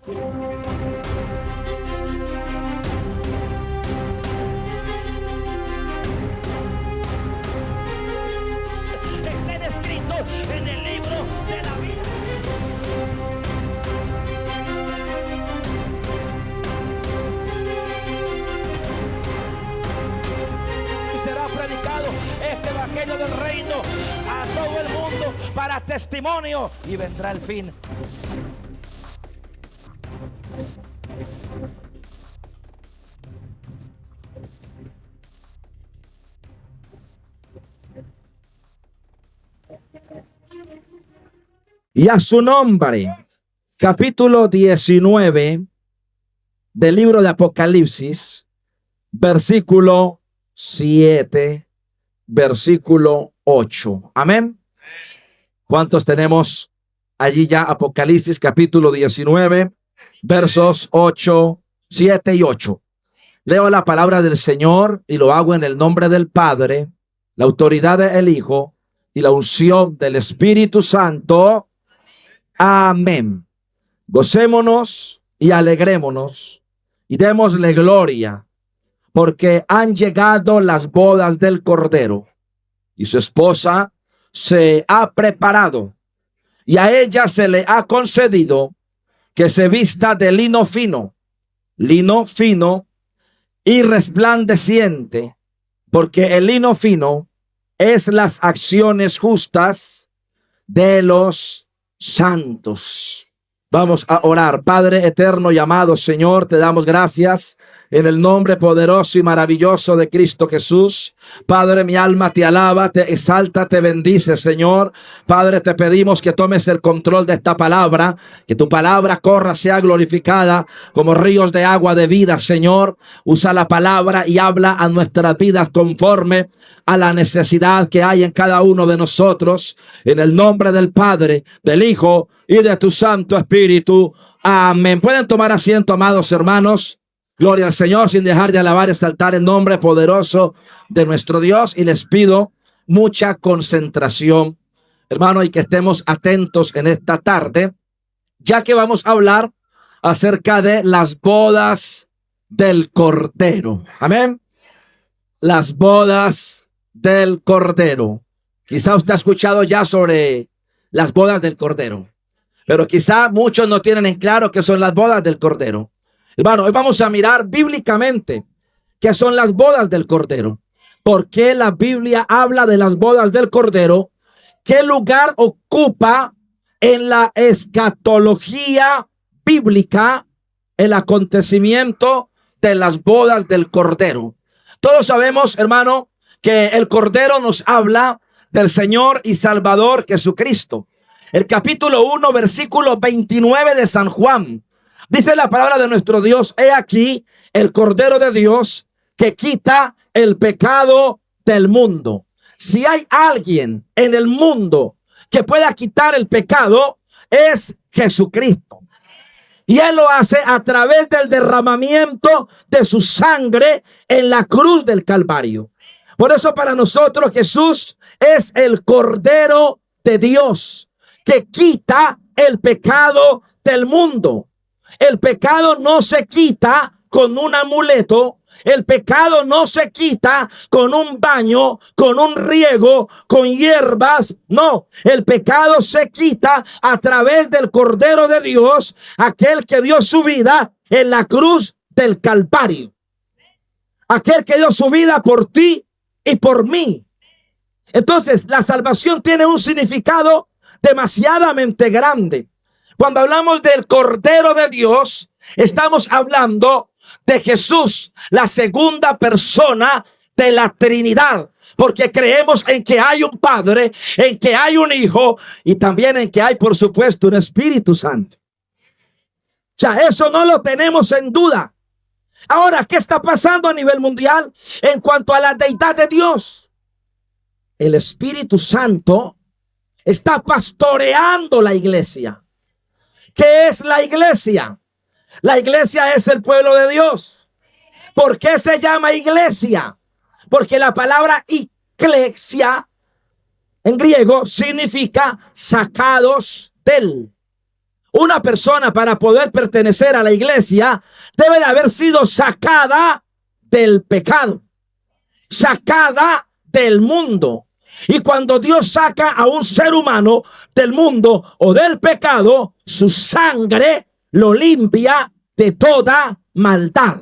Estén escritos en el libro de la vida. Y será predicado este evangelio del reino a todo el mundo para testimonio, y vendrá el fin. Y a su nombre, capítulo 19 del libro de Apocalipsis, versículo 7, versículo 8. Amén. ¿Cuántos tenemos allí ya? Apocalipsis capítulo 19, versos 8, 7 y 8. Leo la palabra del Señor y lo hago en el nombre del Padre, la autoridad del Hijo y la unción del Espíritu Santo. Amén. Gocémonos y alegrémonos y démosle gloria, porque han llegado las bodas del Cordero y su esposa se ha preparado, y a ella se le ha concedido que se vista de lino fino y resplandeciente, porque el lino fino es las acciones justas de los santos. Vamos a orar. Padre eterno y amado Señor, te damos gracias en el nombre poderoso y maravilloso de Cristo Jesús. Padre, mi alma te alaba, te exalta, te bendice, Señor. Padre, te pedimos que tomes el control de esta palabra, que tu palabra corra, sea glorificada como ríos de agua de vida, Señor. Usa la palabra y habla a nuestras vidas conforme a la necesidad que hay en cada uno de nosotros. En el nombre del Padre, del Hijo y de tu Santo Espíritu. Amén. Pueden tomar asiento, amados hermanos. Gloria al Señor, sin dejar de alabar y exaltar el nombre poderoso de nuestro Dios. Y les pido mucha concentración, hermano, y que estemos atentos en esta tarde, ya que vamos a hablar acerca de las bodas del Cordero. Amén. Las bodas del Cordero. Quizá usted ha escuchado ya sobre las bodas del Cordero, pero quizá muchos no tienen en claro qué son las bodas del Cordero. Hermano, hoy vamos a mirar bíblicamente qué son las bodas del Cordero. ¿Por qué la Biblia habla de las bodas del Cordero? ¿Qué lugar ocupa en la escatología bíblica el acontecimiento de las bodas del Cordero? Todos sabemos, hermano, que el Cordero nos habla del Señor y Salvador Jesucristo. El capítulo 1, versículo 29 de San Juan. Dice la palabra de nuestro Dios: he aquí el Cordero de Dios que quita el pecado del mundo. Si hay alguien en el mundo que pueda quitar el pecado, es Jesucristo. Y Él lo hace a través del derramamiento de su sangre en la cruz del Calvario. Por eso para nosotros Jesús es el Cordero de Dios que quita el pecado del mundo. El pecado no se quita con un amuleto. El pecado no se quita con un baño, con un riego, con hierbas. No, el pecado se quita a través del Cordero de Dios, aquel que dio su vida en la cruz del Calvario. Aquel que dio su vida por ti y por mí. Entonces, la salvación tiene un significado demasiadamente grande. Cuando hablamos del Cordero de Dios, estamos hablando de Jesús, la segunda persona de la Trinidad, porque creemos en que hay un Padre, en que hay un Hijo y también en que hay, por supuesto, un Espíritu Santo. O sea, eso no lo tenemos en duda. Ahora, ¿qué está pasando a nivel mundial en cuanto a la deidad de Dios? El Espíritu Santo está pastoreando la iglesia. ¿Qué es la iglesia? La iglesia es el pueblo de Dios. ¿Por qué se llama iglesia? Porque la palabra iglesia en griego significa sacados del. Una persona, para poder pertenecer a la iglesia, debe de haber sido sacada del pecado, sacada del mundo. Y cuando Dios saca a un ser humano del mundo o del pecado, su sangre lo limpia de toda maldad.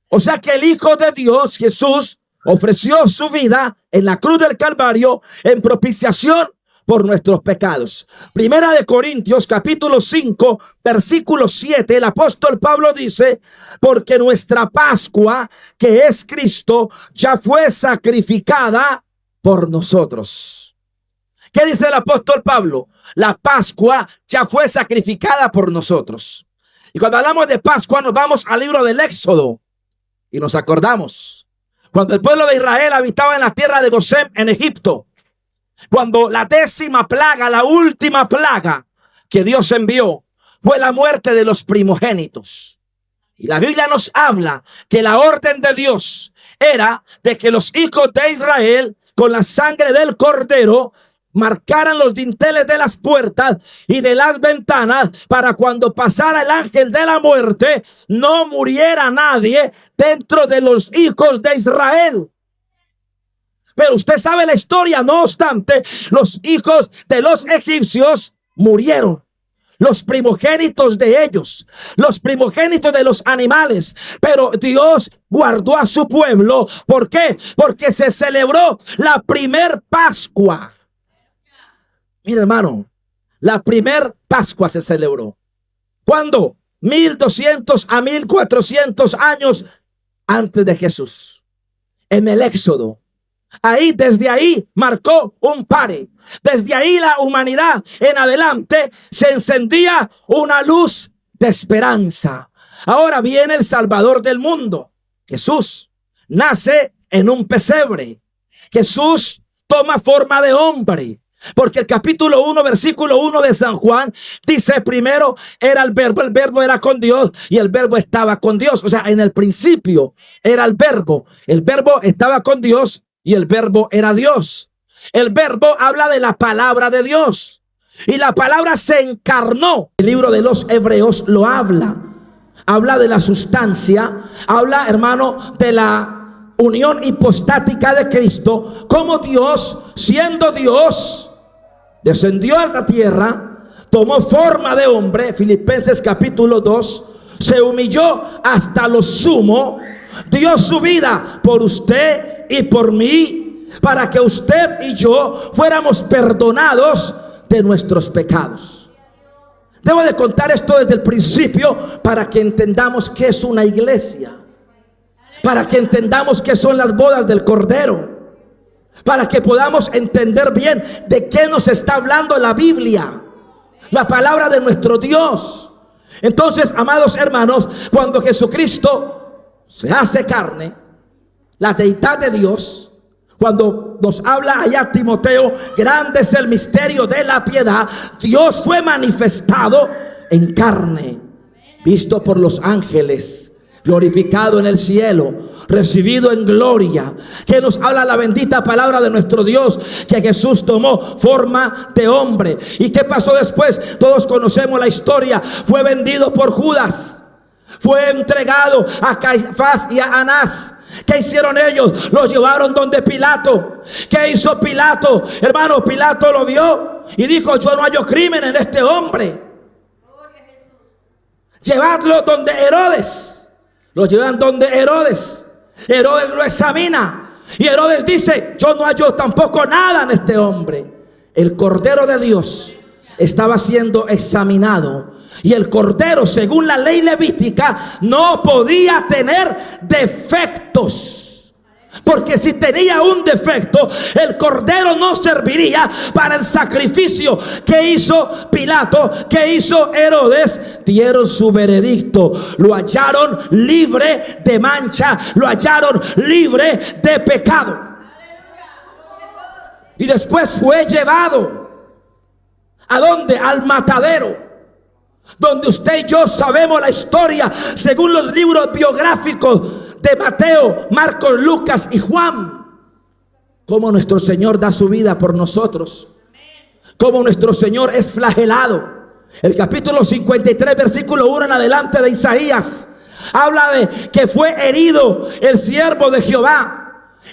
O sea que el Hijo de Dios, Jesús, ofreció su vida en la cruz del Calvario en propiciación por nuestros pecados. Primera de Corintios capítulo 5 versículo 7, el apóstol Pablo dice: porque nuestra Pascua, que es Cristo, ya fue sacrificada por nosotros. ¿Qué dice el apóstol Pablo? La Pascua ya fue sacrificada por nosotros. Y cuando hablamos de Pascua nos vamos al libro del Éxodo y nos acordamos cuando el pueblo de Israel habitaba en la tierra de Gosén en Egipto, cuando la 10ª plaga, la última plaga que Dios envió, fue la muerte de los primogénitos. Y la Biblia nos habla que la orden de Dios era de que los hijos de Israel, con la sangre del cordero, marcaran los dinteles de las puertas y de las ventanas, para cuando pasara el ángel de la muerte, no muriera nadie dentro de los hijos de Israel. Pero usted sabe la historia. No obstante, los hijos de los egipcios murieron, los primogénitos de ellos, los primogénitos de los animales. Pero Dios guardó a su pueblo. ¿Por qué? Porque se celebró la primer Pascua. Mira, hermano, la primer Pascua se celebró. ¿Cuándo? 1200 a 1400 años antes de Jesús, en el Éxodo. Ahí, desde ahí marcó un pare. Desde ahí la humanidad en adelante se encendía una luz de esperanza. Ahora viene el Salvador del mundo. Jesús nace en un pesebre. Jesús toma forma de hombre. Porque el capítulo 1, versículo 1 de San Juan dice: primero era el verbo era con Dios y el verbo estaba con Dios. O sea, en el principio era el verbo estaba con Dios y el verbo era Dios. El verbo habla de la palabra de Dios y la palabra se encarnó. El libro de los Hebreos lo habla de la sustancia, habla, hermano, de la unión hipostática de Cristo, como Dios, siendo Dios, descendió a la tierra, tomó forma de hombre. Filipenses capítulo 2, se humilló hasta lo sumo, dio su vida por usted y por mí, para que usted y yo fuéramos perdonados de nuestros pecados. Debo de contar esto desde el principio para que entendamos qué es una iglesia, para que entendamos qué son las bodas del Cordero, para que podamos entender bien de qué nos está hablando la Biblia, la palabra de nuestro Dios. Entonces, amados hermanos, cuando Jesucristo se hace carne, la deidad de Dios, cuando nos habla allá Timoteo, grande es el misterio de la piedad. Dios fue manifestado en carne, visto por los ángeles, glorificado en el cielo, recibido en gloria. Que nos habla la bendita palabra de nuestro Dios, que Jesús tomó forma de hombre. ¿Y qué pasó después? Todos conocemos la historia. Fue vendido por Judas, fue entregado a Caifás y a Anás. ¿Qué hicieron ellos? Los llevaron donde Pilato. ¿Qué hizo Pilato? Hermano, Pilato lo vio y dijo: yo no hallo crimen en este hombre. Llevadlo donde Herodes. Lo llevan donde Herodes. Herodes lo examina y Herodes dice: yo no hallo tampoco nada en este hombre. El Cordero de Dios estaba siendo examinado, y el cordero, según la ley levítica, no podía tener defectos, porque si tenía un defecto, el cordero no serviría para el sacrificio. ¿Qué hizo Pilato? ¿Qué hizo Herodes? Dieron su veredicto, lo hallaron libre de mancha, lo hallaron libre de pecado, y después fue llevado ¿a dónde? Al matadero, donde usted y yo sabemos la historia según los libros biográficos de Mateo, Marcos, Lucas y Juan. Cómo nuestro Señor da su vida por nosotros, cómo nuestro Señor es flagelado, El capítulo 53, versículo 1 en adelante de Isaías, habla de que fue herido el siervo de Jehová.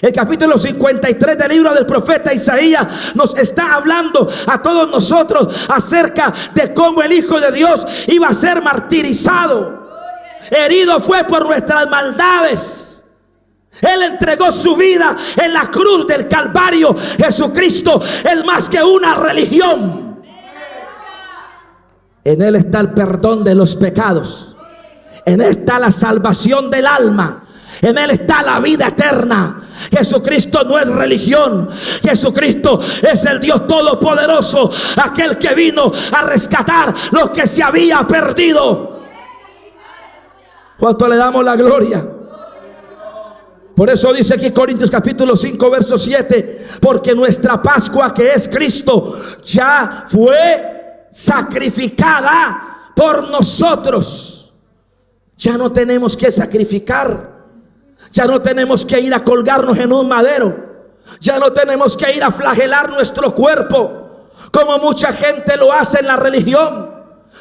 El capítulo 53 del libro del profeta Isaías nos está hablando a todos nosotros acerca de cómo el Hijo de Dios iba a ser martirizado. Herido fue por nuestras maldades. Él entregó su vida en la cruz del Calvario. Jesucristo es más que una religión. En Él está el perdón de los pecados. En Él está la salvación del alma. En Él está la vida eterna. Jesucristo no es religión. Jesucristo es el Dios todopoderoso, aquel que vino a rescatar lo que se había perdido. ¿Cuánto le damos la gloria? Por eso dice aquí Corintios capítulo 5 verso 7: porque nuestra Pascua, que es Cristo, ya fue sacrificada por nosotros. Ya no tenemos que sacrificar. Ya no tenemos que ir a colgarnos en un madero. Ya no tenemos que ir a flagelar nuestro cuerpo, como mucha gente lo hace en la religión.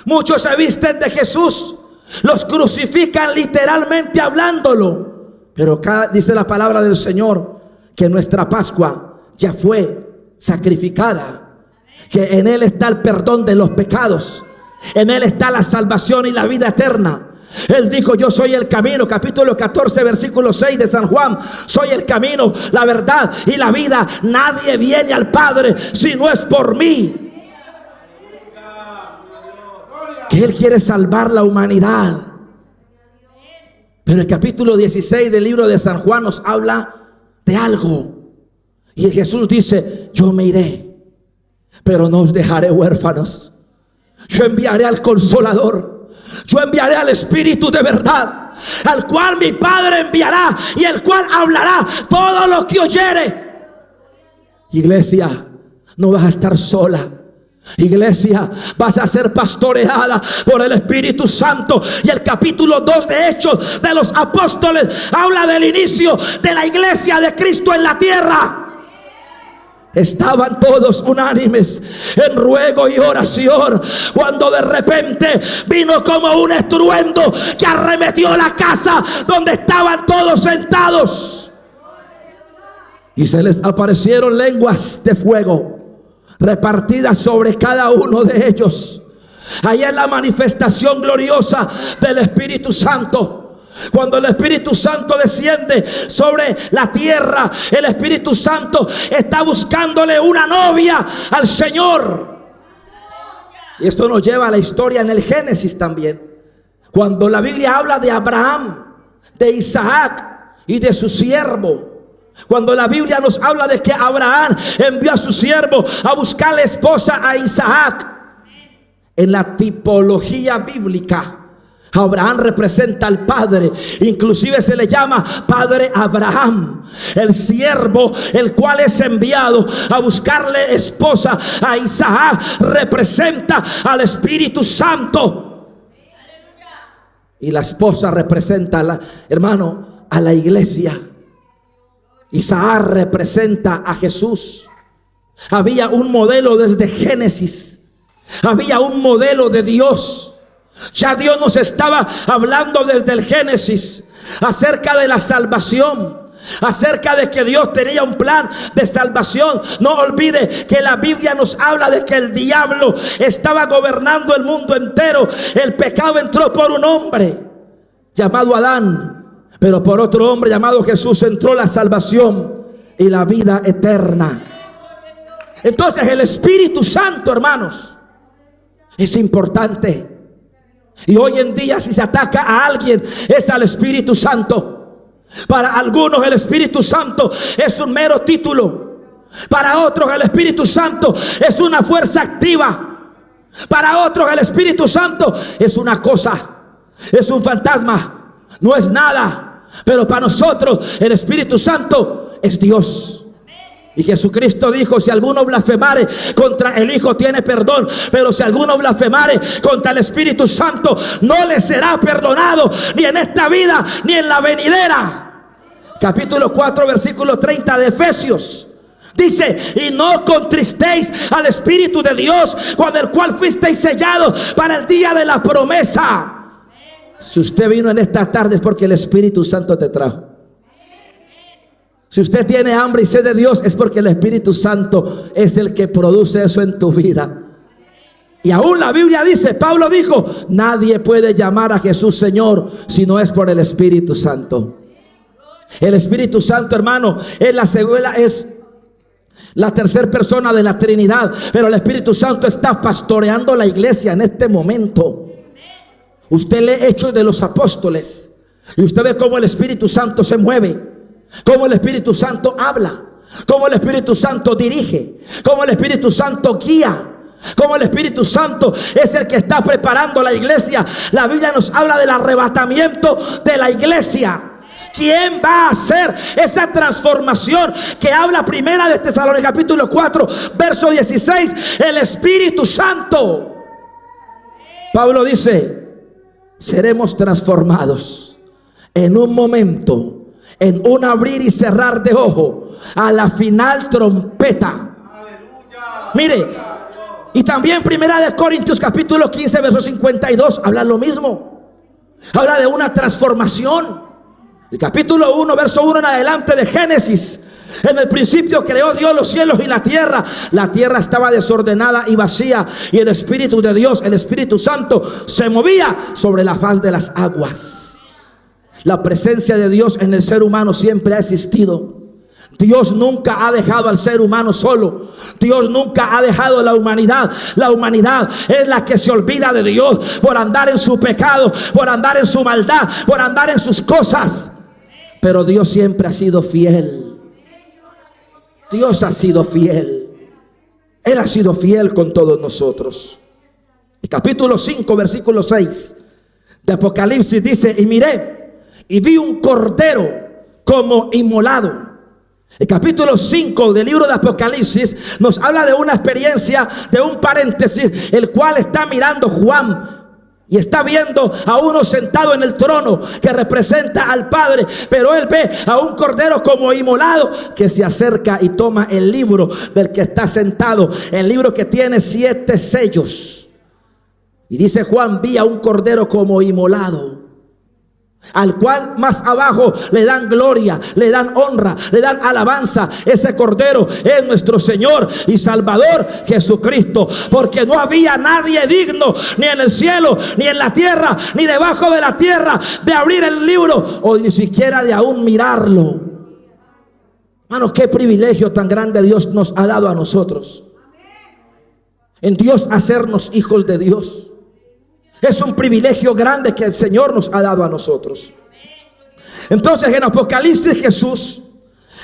Muchos se visten de Jesús, los crucifican literalmente hablándolo. Pero acá dice la palabra del Señor que nuestra Pascua ya fue sacrificada, que en Él está el perdón de los pecados, en Él está la salvación y la vida eterna. Él dijo: yo soy el camino, capítulo 14 versículo 6 de San Juan. Soy el camino, la verdad y la vida. Nadie viene al Padre si no es por mí. Que Él quiere salvar la humanidad. Pero el capítulo 16 del libro de San Juan nos habla de algo. Y Jesús dice: yo me iré, pero no os dejaré huérfanos. Yo enviaré al Consolador. Yo enviaré al Espíritu de verdad, al cual mi Padre enviará, y el cual hablará todo lo que oyere. Iglesia, no vas a estar sola. Iglesia, vas a ser pastoreada por el Espíritu Santo. Y el capítulo 2 de Hechos de los Apóstoles habla del inicio de la iglesia de Cristo en la tierra. Estaban todos unánimes en ruego y oración, cuando de repente vino como un estruendo que arremetió la casa donde estaban todos sentados, y se les aparecieron lenguas de fuego repartidas sobre cada uno de ellos. Ahí es la manifestación gloriosa del Espíritu Santo. Cuando el Espíritu Santo desciende sobre la tierra, el Espíritu Santo está buscándole una novia al Señor. Y esto nos lleva a la historia en el Génesis también. Cuando la Biblia habla de Abraham, de Isaac y de su siervo. Cuando la Biblia nos habla de que Abraham envió a su siervo a buscarle esposa a Isaac. En la tipología bíblica, Abraham representa al Padre. Inclusive se le llama Padre Abraham. El siervo, el cual es enviado a buscarle esposa a Isaac, representa al Espíritu Santo. Y la esposa representa, hermano, a la iglesia. Isaac representa a Jesús. Había un modelo desde Génesis. Había un modelo de Dios. Ya Dios nos estaba hablando desde el Génesis acerca de la salvación, acerca de que Dios tenía un plan de salvación. No olvide que la Biblia nos habla de que el diablo estaba gobernando el mundo entero. El pecado entró por un hombre llamado Adán, pero por otro hombre llamado Jesús entró la salvación y la vida eterna. Entonces el Espíritu Santo, hermanos, es importante. Y hoy en día, si se ataca a alguien, es al Espíritu Santo. Para algunos el Espíritu Santo es un mero título. Para otros el Espíritu Santo es una fuerza activa. Para otros el Espíritu Santo es una cosa, es un fantasma, no es nada. Pero para nosotros el Espíritu Santo es Dios. Y Jesucristo dijo: si alguno blasfemare contra el Hijo tiene perdón, pero si alguno blasfemare contra el Espíritu Santo no le será perdonado, ni en esta vida ni en la venidera. Capítulo 4 versículo 30 de Efesios Dice, y no contristéis al Espíritu de Dios, con el cual fuisteis sellados para el día de la promesa. Si usted vino en esta tarde es porque el Espíritu Santo te trajo. Si usted tiene hambre y sed de Dios es porque el Espíritu Santo es el que produce eso en tu vida. Y aún la Biblia dice, Pablo dijo, nadie puede llamar a Jesús Señor si no es por el Espíritu Santo. El Espíritu Santo, hermano, es la tercera persona de la Trinidad, pero el Espíritu Santo está pastoreando la iglesia en este momento. Usted lee Hechos de los Apóstoles y usted ve cómo el Espíritu Santo se mueve, cómo el Espíritu Santo habla, cómo el Espíritu Santo dirige, cómo el Espíritu Santo guía, cómo el Espíritu Santo es el que está preparando la iglesia. La Biblia nos habla del arrebatamiento de la iglesia. ¿Quién va a hacer esa transformación que habla primera de Tesalónicos capítulo 4 verso 16? El Espíritu Santo. Pablo dice, seremos transformados en un momento, en un abrir y cerrar de ojo, a la final trompeta. Mire, y también primera de Corintios capítulo 15 verso 52 habla lo mismo. Habla de una transformación. El capítulo 1 verso 1 en adelante de Génesis: en el principio creó Dios los cielos y la tierra. La tierra estaba desordenada y vacía, y el Espíritu de Dios, el Espíritu Santo, se movía sobre la faz de las aguas. La presencia de Dios en el ser humano siempre ha existido. Dios nunca ha dejado al ser humano solo. Dios nunca ha dejado a la humanidad. La humanidad es la que se olvida de Dios por andar en su pecado, por andar en su maldad, por andar en sus cosas. Pero Dios siempre ha sido fiel. Dios ha sido fiel. Él ha sido fiel con todos nosotros. El capítulo 5 versículo 6 de Apocalipsis dice, y miré y vi un cordero como inmolado. El capítulo 5 del libro de Apocalipsis nos habla de una experiencia, de un paréntesis, el cual está mirando Juan y está viendo a uno sentado en el trono que representa al Padre, pero él ve a un cordero como inmolado que se acerca y toma el libro del que está sentado, el libro que tiene 7 sellos. Y dice Juan, vi a un cordero como inmolado, al cual más abajo le dan gloria, le dan honra, le dan alabanza. Ese cordero es nuestro Señor y Salvador Jesucristo, porque no había nadie digno, ni en el cielo, ni en la tierra, ni debajo de la tierra, de abrir el libro o ni siquiera de aún mirarlo. Hermanos, qué privilegio tan grande Dios nos ha dado a nosotros, en Dios hacernos hijos de Dios. Es un privilegio grande que el Señor nos ha dado a nosotros. Entonces en Apocalipsis Jesús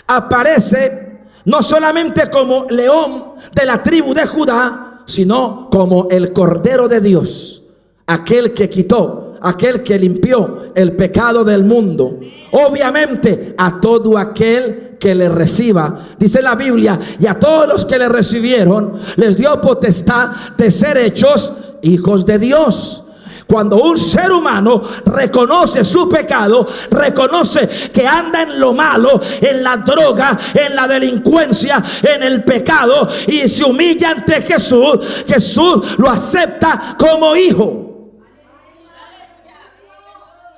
aparece no solamente como león de la tribu de Judá, sino como el Cordero de Dios, aquel que quitó, aquel que limpió el pecado del mundo. Obviamente a todo aquel que le reciba, dice la Biblia, y a todos los que le recibieron les dio potestad de ser hechos hijos de Dios. Cuando un ser humano reconoce su pecado, reconoce que anda en lo malo, en la droga, en la delincuencia, en el pecado, y se humilla ante Jesús, Jesús lo acepta como hijo.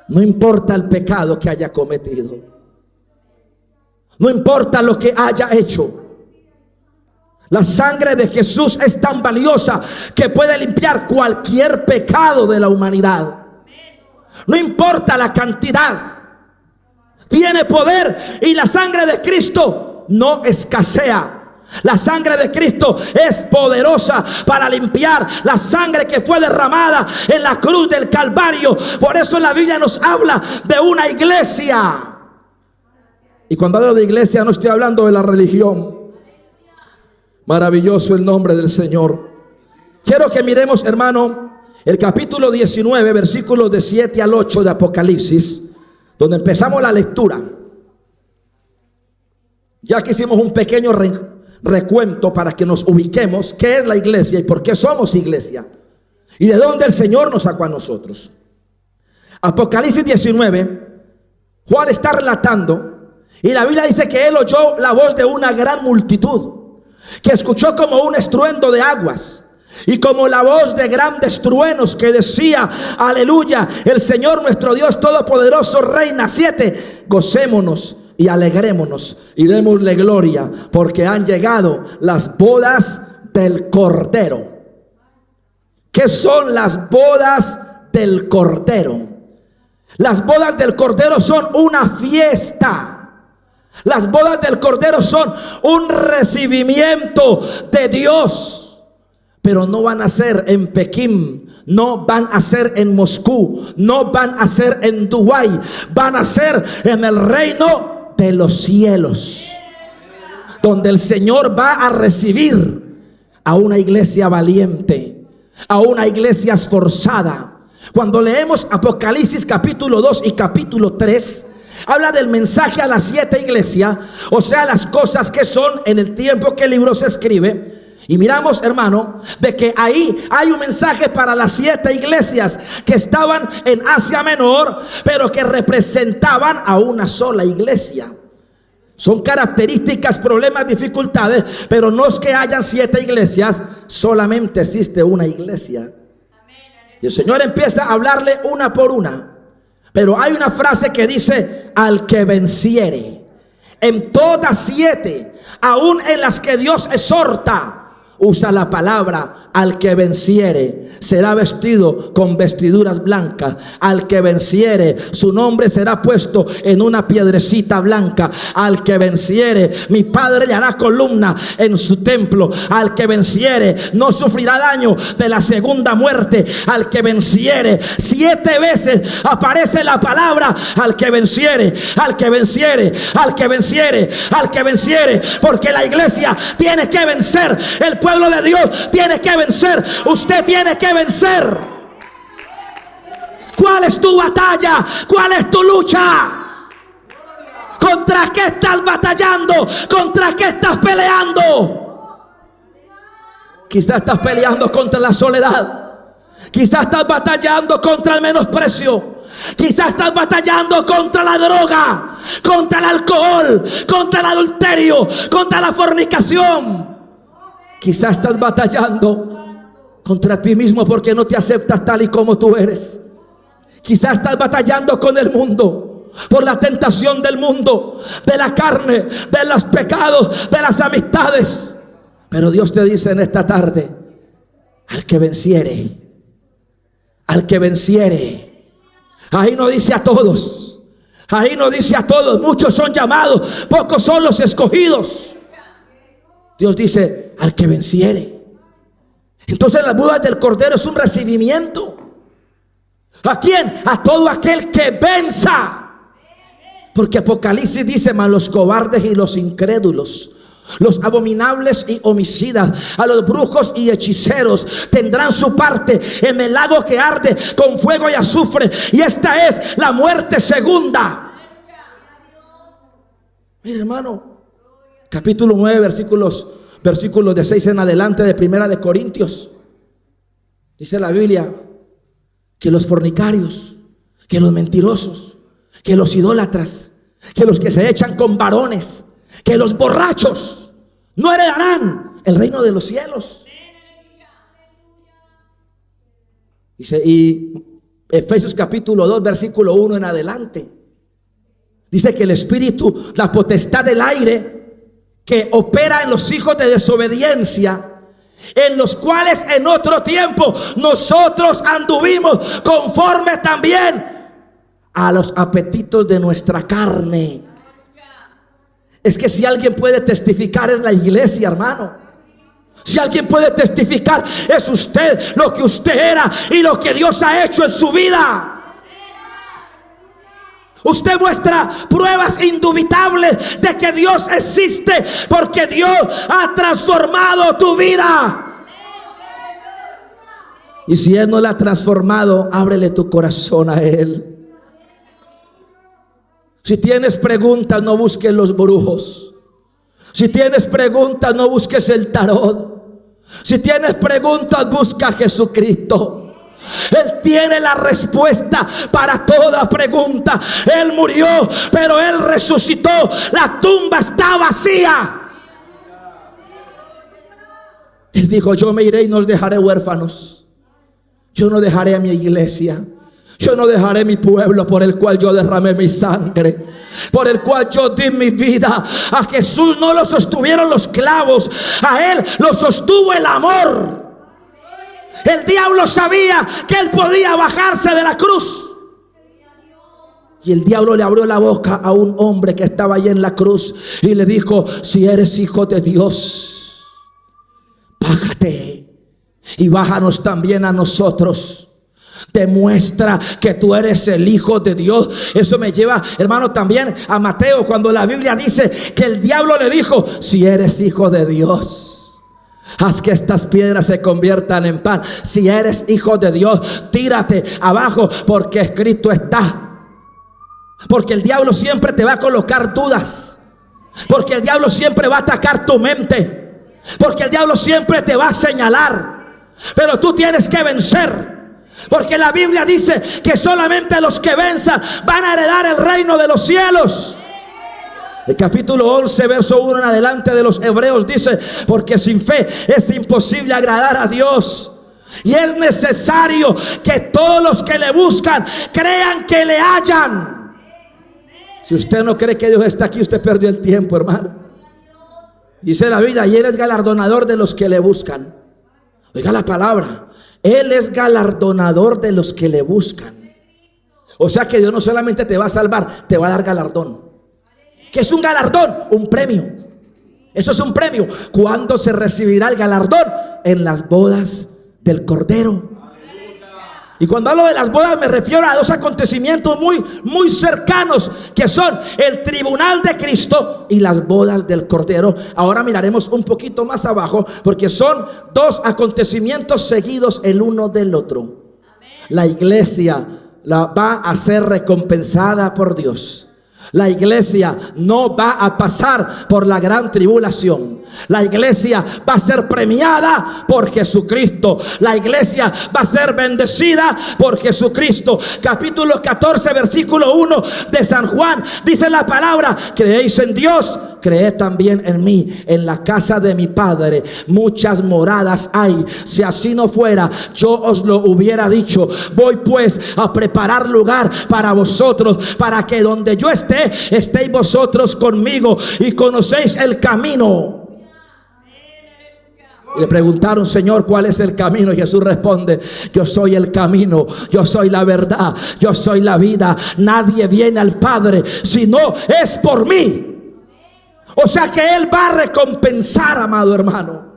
No importa el pecado que haya cometido, no importa lo que haya hecho. La sangre de Jesús es tan valiosa que puede limpiar cualquier pecado de la humanidad. No importa la cantidad, tiene poder, y la sangre de Cristo no escasea. La sangre de Cristo es poderosa para limpiar, la sangre que fue derramada en la cruz del Calvario. Por eso la Biblia nos habla de una iglesia. Y cuando hablo de iglesia no estoy hablando de la religión. Maravilloso el nombre del Señor. Quiero que miremos, hermano, el capítulo 19, versículos de 7 al 8 de Apocalipsis, donde empezamos la lectura. Ya que hicimos un pequeño recuento para que nos ubiquemos qué es la iglesia y por qué somos iglesia y de dónde el Señor nos sacó a nosotros. Apocalipsis 19, Juan está relatando Y la Biblia dice que él oyó la voz de una gran multitud, que escuchó como un estruendo de aguas y como la voz de grandes truenos, que decía: aleluya, el Señor nuestro Dios todopoderoso reina. 7. Gocémonos y alegrémonos y démosle gloria, porque han llegado las bodas del Cordero. ¿Qué son las bodas del Cordero? Las bodas del Cordero son una fiesta. Las bodas del Cordero son un recibimiento de Dios. Pero no van a ser en Pekín, no van a ser en Moscú, no van a ser en Dubái, van a ser en el reino de los cielos, donde el Señor va a recibir a una iglesia valiente, a una iglesia esforzada. Cuando leemos Apocalipsis capítulo 2 y capítulo 3, habla del mensaje a las 7 iglesias, o sea, las cosas que son en el tiempo que el libro se escribe. Y miramos, hermano, de que ahí hay un mensaje para las 7 iglesias que estaban en Asia Menor, pero que representaban a una sola iglesia. Son características, problemas, dificultades, pero no es que hayan 7 iglesias, solamente existe una iglesia. Y el Señor empieza a hablarle una por una. Pero hay una frase que dice: al que venciere. En todas 7, aún en las que Dios exhorta, usa la palabra: al que venciere será vestido con vestiduras blancas. Al que venciere, su nombre será puesto en una piedrecita blanca. Al que venciere, mi Padre le hará columna en su templo. Al que venciere, no sufrirá daño de la segunda muerte. Al que venciere, 7 veces aparece la palabra: al que venciere, al que venciere, al que venciere, al que venciere. Porque la iglesia tiene que vencer. El pueblo de Dios tiene que vencer. Usted tiene que vencer. ¿Cuál es tu batalla? ¿Cuál es tu lucha? ¿Contra qué estás batallando? ¿Contra qué estás peleando? Quizás estás peleando contra la soledad. Quizás estás batallando contra el menosprecio. Quizás estás batallando contra la droga, contra el alcohol, contra el adulterio, contra la fornicación. Quizás estás batallando contra ti mismo porque no te aceptas tal y como tú eres. Quizás estás batallando con el mundo, por la tentación del mundo, de la carne, de los pecados, de las amistades. Pero Dios te dice en esta tarde: al que venciere, al que venciere. Ahí no dice a todos, ahí no dice a todos. Muchos son llamados, pocos son los escogidos. Dios dice: al que venciere. Entonces las bodas del Cordero es un recibimiento. ¿A quién? A todo aquel que venza. Porque Apocalipsis dice: mas los cobardes y los incrédulos, los abominables y homicidas, a los brujos y hechiceros, tendrán su parte en el lago que arde con fuego y azufre, y esta es la muerte segunda. Mira, hermano, capítulo 9, versículos de 6 en adelante de Primera de Corintios. Dice la Biblia que los fornicarios, que los mentirosos, que los idólatras, que los que se echan con varones, que los borrachos no heredarán el reino de los cielos. Dice, y Efesios capítulo 2, versículo 1 en adelante, dice que el espíritu, la potestad del aire, que opera en los hijos de desobediencia, en los cuales en otro tiempo nosotros anduvimos conforme también a los apetitos de nuestra carne. Es que si alguien puede testificar es la iglesia, hermano. Si alguien puede testificar es usted, lo que usted era y lo que Dios ha hecho en su vida. Usted muestra pruebas indubitables de que Dios existe, porque Dios ha transformado tu vida. Y si Él no la ha transformado, ábrele tu corazón a Él. Si tienes preguntas, no busques los brujos. Si tienes preguntas, no busques el tarot. Si tienes preguntas, busca a Jesucristo. Él tiene la respuesta para toda pregunta. Él murió, pero Él resucitó. La tumba está vacía. Él dijo: yo me iré y no os dejaré huérfanos. Yo no dejaré a mi iglesia. Yo no dejaré mi pueblo por el cual yo derramé mi sangre, por el cual yo di mi vida. A Jesús no lo sostuvieron los clavos, a Él lo sostuvo el amor. El diablo sabía que Él podía bajarse de la cruz, y el diablo le abrió la boca a un hombre que estaba allí en la cruz y le dijo: si eres hijo de Dios, bájate y bájanos también a nosotros. Demuestra que tú eres el Hijo de Dios. Eso me lleva, hermano, también a Mateo, cuando la Biblia dice que el diablo le dijo: si eres hijo de Dios, haz que estas piedras se conviertan en pan. Si eres hijo de Dios, tírate abajo, porque escrito está. Porque el diablo siempre te va a colocar dudas, porque el diablo siempre va a atacar tu mente, porque el diablo siempre te va a señalar. Pero tú tienes que vencer, porque la Biblia dice que solamente los que venzan van a heredar el reino de los cielos. El capítulo 11, verso 1 en adelante de los Hebreos dice: porque sin fe es imposible agradar a Dios, y es necesario que todos los que le buscan crean que le hallan. Si usted no cree que Dios está aquí, usted perdió el tiempo, hermano. Dice la Biblia: y Él es galardonador de los que le buscan. Oiga la palabra: Él es galardonador de los que le buscan. O sea que Dios no solamente te va a salvar, te va a dar galardón. ¿Qué es un galardón? Un premio. Eso es un premio. ¿Cuándo se recibirá el galardón? En las bodas del Cordero. Y cuando hablo de las bodas me refiero a dos acontecimientos muy cercanos, que son el tribunal de Cristo y las bodas del Cordero. Ahora miraremos un poquito más abajo, porque son dos acontecimientos seguidos el uno del otro. La iglesia va a ser recompensada por Dios. La iglesia no va a pasar por la gran tribulación. La iglesia va a ser premiada por Jesucristo. La iglesia va a ser bendecida por Jesucristo. Capítulo 14, versículo 1 de San Juan, dice la palabra: creéis en Dios, creed también en mí. En la casa de mi Padre muchas moradas hay. Si así no fuera, yo os lo hubiera dicho. Voy pues a preparar lugar para vosotros, para que donde yo estéis vosotros conmigo, y conocéis el camino. Y le preguntaron: Señor, ¿cuál es el camino? Y Jesús responde: yo soy el camino, yo soy la verdad, yo soy la vida. Nadie viene al Padre si no es por mí. O sea que Él va a recompensar, amado hermano.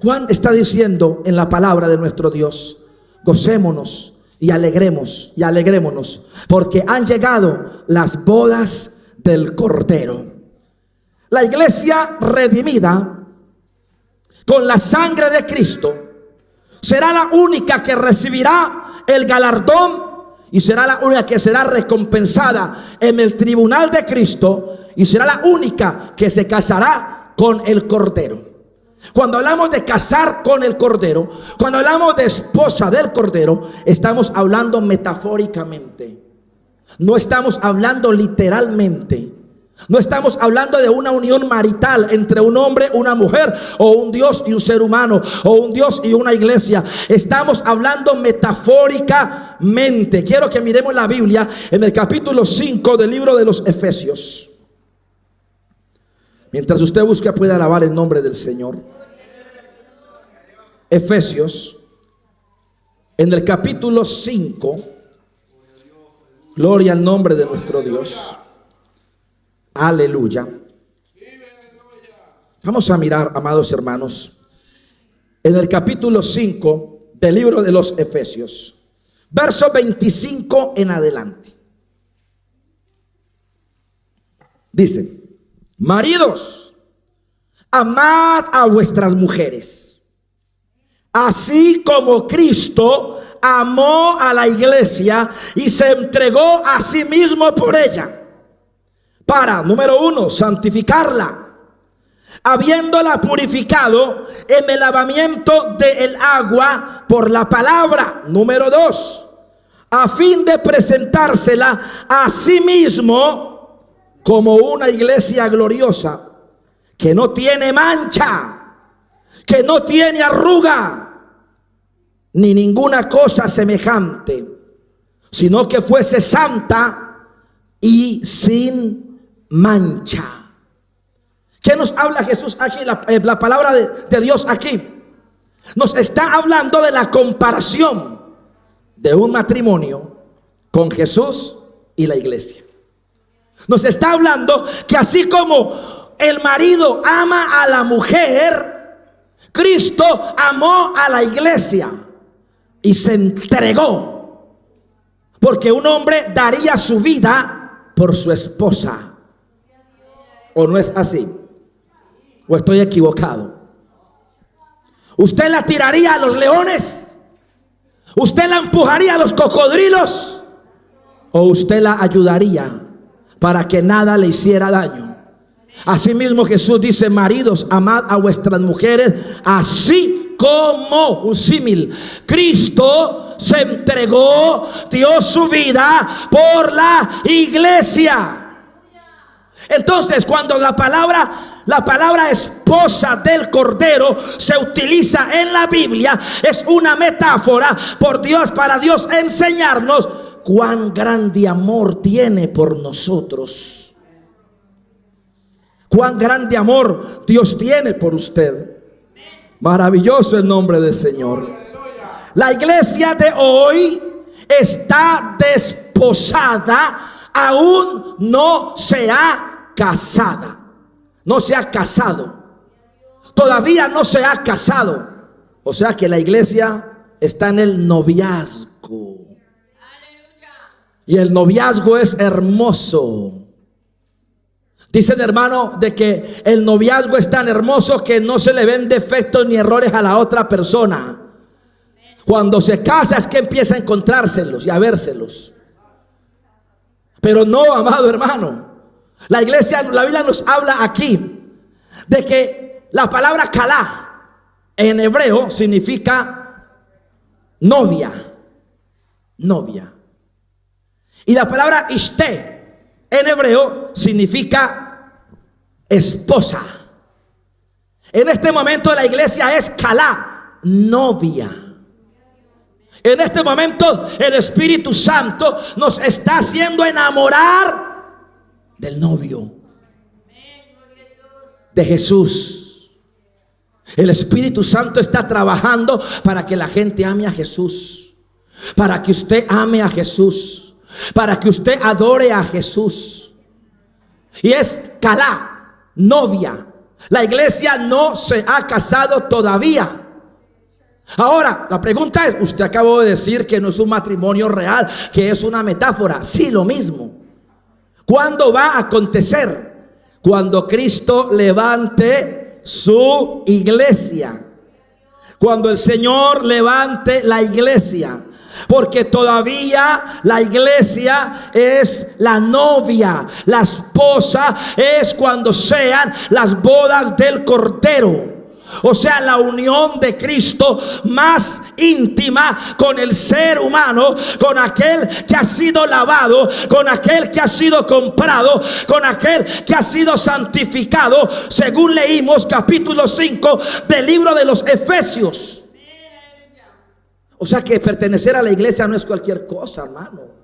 Juan está diciendo en la palabra de nuestro Dios: gocémonos y alegrémonos, porque han llegado las bodas del Cordero. La iglesia redimida con la sangre de Cristo será la única que recibirá el galardón, y será la única que será recompensada en el tribunal de Cristo, y será la única que se casará con el Cordero. Cuando hablamos de casar con el Cordero, cuando hablamos de esposa del Cordero, estamos hablando metafóricamente. No estamos hablando literalmente. No estamos hablando de una unión marital entre un hombre, una mujer, o un Dios y un ser humano, o un Dios y una iglesia. Estamos hablando metafóricamente. Quiero que miremos la Biblia en el capítulo 5 del libro de los Efesios. Mientras usted busca, puede alabar el nombre del Señor. Efesios, en el capítulo 5. Gloria al nombre de nuestro Dios. Aleluya. Vamos a mirar, amados hermanos, en el capítulo 5 del libro de los Efesios, verso 25 en adelante. Dice: maridos, amad a vuestras mujeres, así como Cristo amó a la iglesia y se entregó a sí mismo por ella, para, número 1, santificarla, habiéndola purificado en el lavamiento del agua por la palabra. Número 2, a fin de presentársela a sí mismo como una iglesia gloriosa, que no tiene mancha, que no tiene arruga, ni ninguna cosa semejante, sino que fuese santa y sin mancha. ¿Qué nos habla Jesús aquí? La palabra de Dios aquí nos está hablando de la comparación de un matrimonio con Jesús y la iglesia. Nos está hablando que así como el marido ama a la mujer, Cristo amó a la iglesia y se entregó, porque un hombre daría su vida por su esposa. ¿O no es así? ¿O estoy equivocado? ¿Usted la tiraría a los leones? ¿Usted la empujaría a los cocodrilos? ¿O usted la ayudaría para que nada le hiciera daño? Asimismo Jesús dice: maridos, amad a vuestras mujeres, así como, un símil, Cristo se entregó, dio su vida por la iglesia. Entonces, cuando la palabra esposa del Cordero se utiliza en la Biblia, es una metáfora por Dios, para Dios enseñarnos cuán grande amor tiene por nosotros. Cuán grande amor Dios tiene por usted. Maravilloso el nombre del Señor. La iglesia de hoy está desposada, aún no se ha casada. No se ha casado. Todavía no se ha casado. O sea que la iglesia está en el noviazgo. Y el noviazgo es hermoso. Dicen, hermano, de que el noviazgo es tan hermoso que no se le ven defectos ni errores a la otra persona. Cuando se casa es que empieza a encontrárselos y a vérselos. Pero no, amado hermano, la Biblia nos habla aquí de que la palabra kalá en hebreo significa novia. Novia. Y la palabra ishté en hebreo significa esposa. En este momento la iglesia es kalá, novia. En este momento el Espíritu Santo nos está haciendo enamorar del novio, de Jesús. El Espíritu Santo está trabajando para que la gente ame a Jesús, para que usted ame a Jesús, para que usted adore a Jesús. Y es kalá, novia. La iglesia no se ha casado todavía. Ahora, la pregunta es, usted acabó de decir que no es un matrimonio real, que es una metáfora. Sí, lo mismo. ¿Cuándo va a acontecer? Cuando Cristo levante su iglesia. Cuando el Señor levante la iglesia. Porque todavía la iglesia es la novia. La esposa es cuando sean las bodas del Cordero. O sea, la unión de Cristo más íntima con el ser humano, con aquel que ha sido lavado, con aquel que ha sido comprado, con aquel que ha sido santificado, según leímos capítulo 5 del libro de los Efesios. O sea que pertenecer a la iglesia no es cualquier cosa, hermano.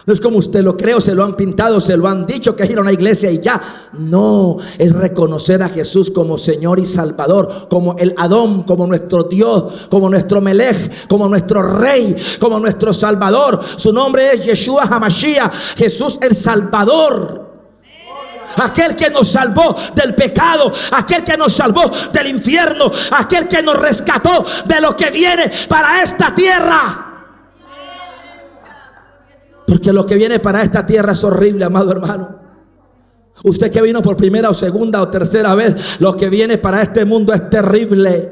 No es como usted lo cree, o se lo han pintado, se lo han dicho, que es ir a una iglesia y ya. No, es reconocer a Jesús como Señor y Salvador, como el Adón, como nuestro Dios, como nuestro Melech, como nuestro Rey, como nuestro Salvador. Su nombre es Yeshua HaMashiach, Jesús el Salvador. Aquel que nos salvó del pecado, aquel que nos salvó del infierno, aquel que nos rescató de lo que viene para esta tierra. Porque lo que viene para esta tierra es horrible, amado hermano. Usted que vino por primera o segunda o tercera vez, lo que viene para este mundo es terrible.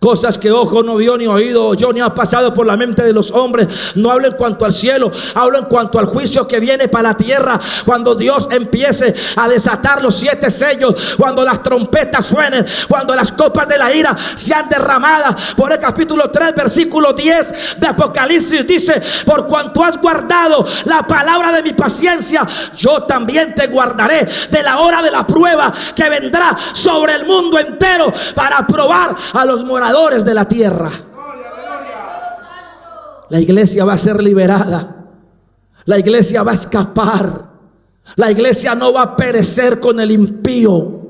Cosas que ojo no vio, ni oído oyó, ni ha pasado por la mente de los hombres. No hablo en cuanto al cielo, hablo en cuanto al juicio que viene para la tierra. Cuando Dios empiece a desatar los 7 sellos, cuando las trompetas suenen, cuando las copas de la ira sean derramadas. Por el capítulo 3, versículo 10 de Apocalipsis dice: por cuanto has guardado la palabra de mi paciencia, yo también te guardaré de la hora de la prueba que vendrá sobre el mundo entero para probar a los moradores de la tierra. La iglesia va a ser liberada. La iglesia va a escapar. La iglesia no va a perecer con el impío.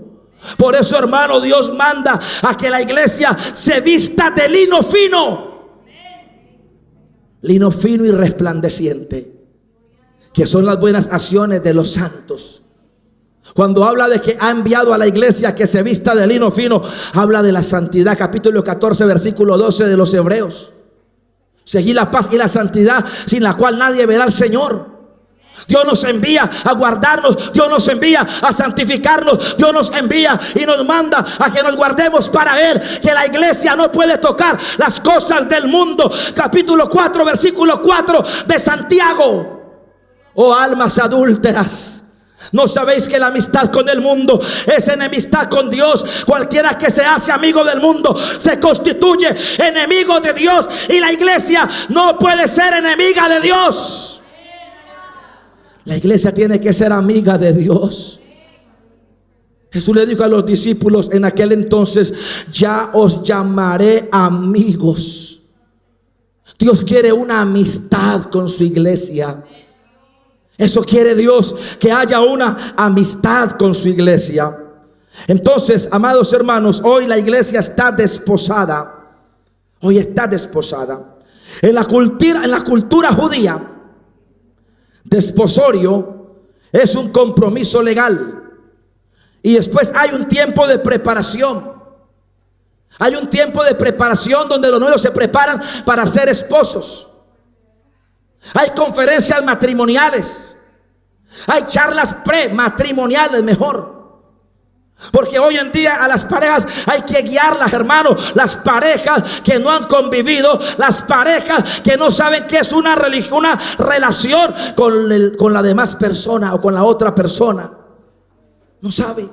Por eso, hermano, Dios manda a que la iglesia se vista de lino fino. Lino fino y resplandeciente, que son las buenas acciones de los santos. Cuando habla de que ha enviado a la iglesia que se vista de lino fino, habla de la santidad. Capítulo 14, versículo 12 de los Hebreos. Seguid la paz y la santidad, sin la cual nadie verá al Señor. Dios nos envía a guardarnos, Dios nos envía a santificarnos, Dios nos envía y nos manda a que nos guardemos para ver que la iglesia no puede tocar las cosas del mundo. Capítulo 4, versículo 4 de Santiago. Oh almas adúlteras, ¿no sabéis que la amistad con el mundo es enemistad con Dios? Cualquiera que se hace amigo del mundo se constituye enemigo de Dios, y la iglesia no puede ser enemiga de Dios. La iglesia tiene que ser amiga de Dios. Jesús le dijo a los discípulos en aquel entonces: ya os llamaré amigos. Dios quiere una amistad con su iglesia. Eso quiere Dios, que haya una amistad con su iglesia. Entonces, amados hermanos, hoy la iglesia está desposada. Hoy está desposada. En la cultura judía, desposorio es un compromiso legal. Y después hay un tiempo de preparación. Hay un tiempo de preparación donde los novios se preparan para ser esposos. Hay conferencias matrimoniales. Hay charlas prematrimoniales, mejor. Porque hoy en día a las parejas hay que guiarlas, hermanos. Las parejas que no han convivido, las parejas que no saben qué es una relación con la demás persona o con la otra persona. No sabe.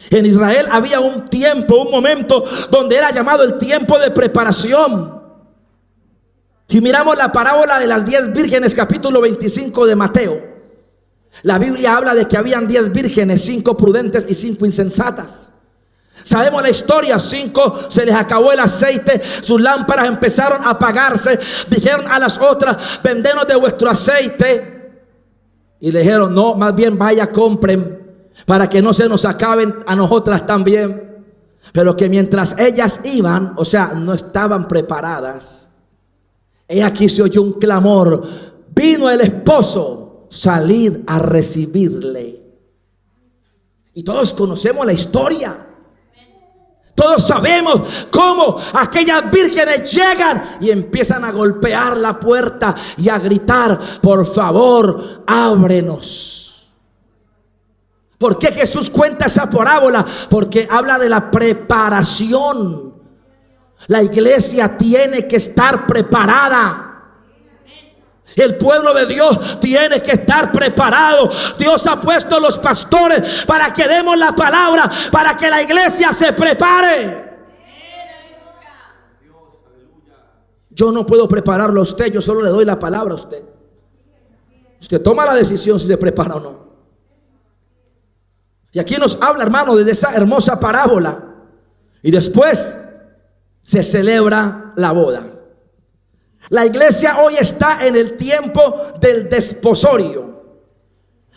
En Israel había un tiempo, un momento donde era llamado el tiempo de preparación. Si miramos la parábola de las 10 vírgenes, capítulo 25 de Mateo, la Biblia habla de que habían 10 vírgenes, 5 prudentes y 5 insensatas. Sabemos la historia: 5 se les acabó el aceite, sus lámparas empezaron a apagarse. Dijeron a las otras: vendenos de vuestro aceite. Y le dijeron: no, más bien vaya, compren, para que no se nos acaben a nosotras también. Pero que mientras ellas iban, o sea, no estaban preparadas, he aquí se oyó un clamor: vino el esposo, salid a recibirle. Y todos conocemos la historia. Todos sabemos cómo aquellas vírgenes llegan y empiezan a golpear la puerta y a gritar: por favor, ábrenos. ¿Por qué Jesús cuenta esa parábola? Porque habla de la preparación. La iglesia tiene que estar preparada. El pueblo de Dios tiene que estar preparado. Dios ha puesto los pastores para que demos la palabra, para que la iglesia se prepare. Yo no puedo prepararlo a usted, yo solo le doy la palabra a usted. Usted toma la decisión si se prepara o no. Y aquí nos habla, hermano, de esa hermosa parábola. Y después se celebra la boda. La iglesia hoy está en el tiempo del desposorio.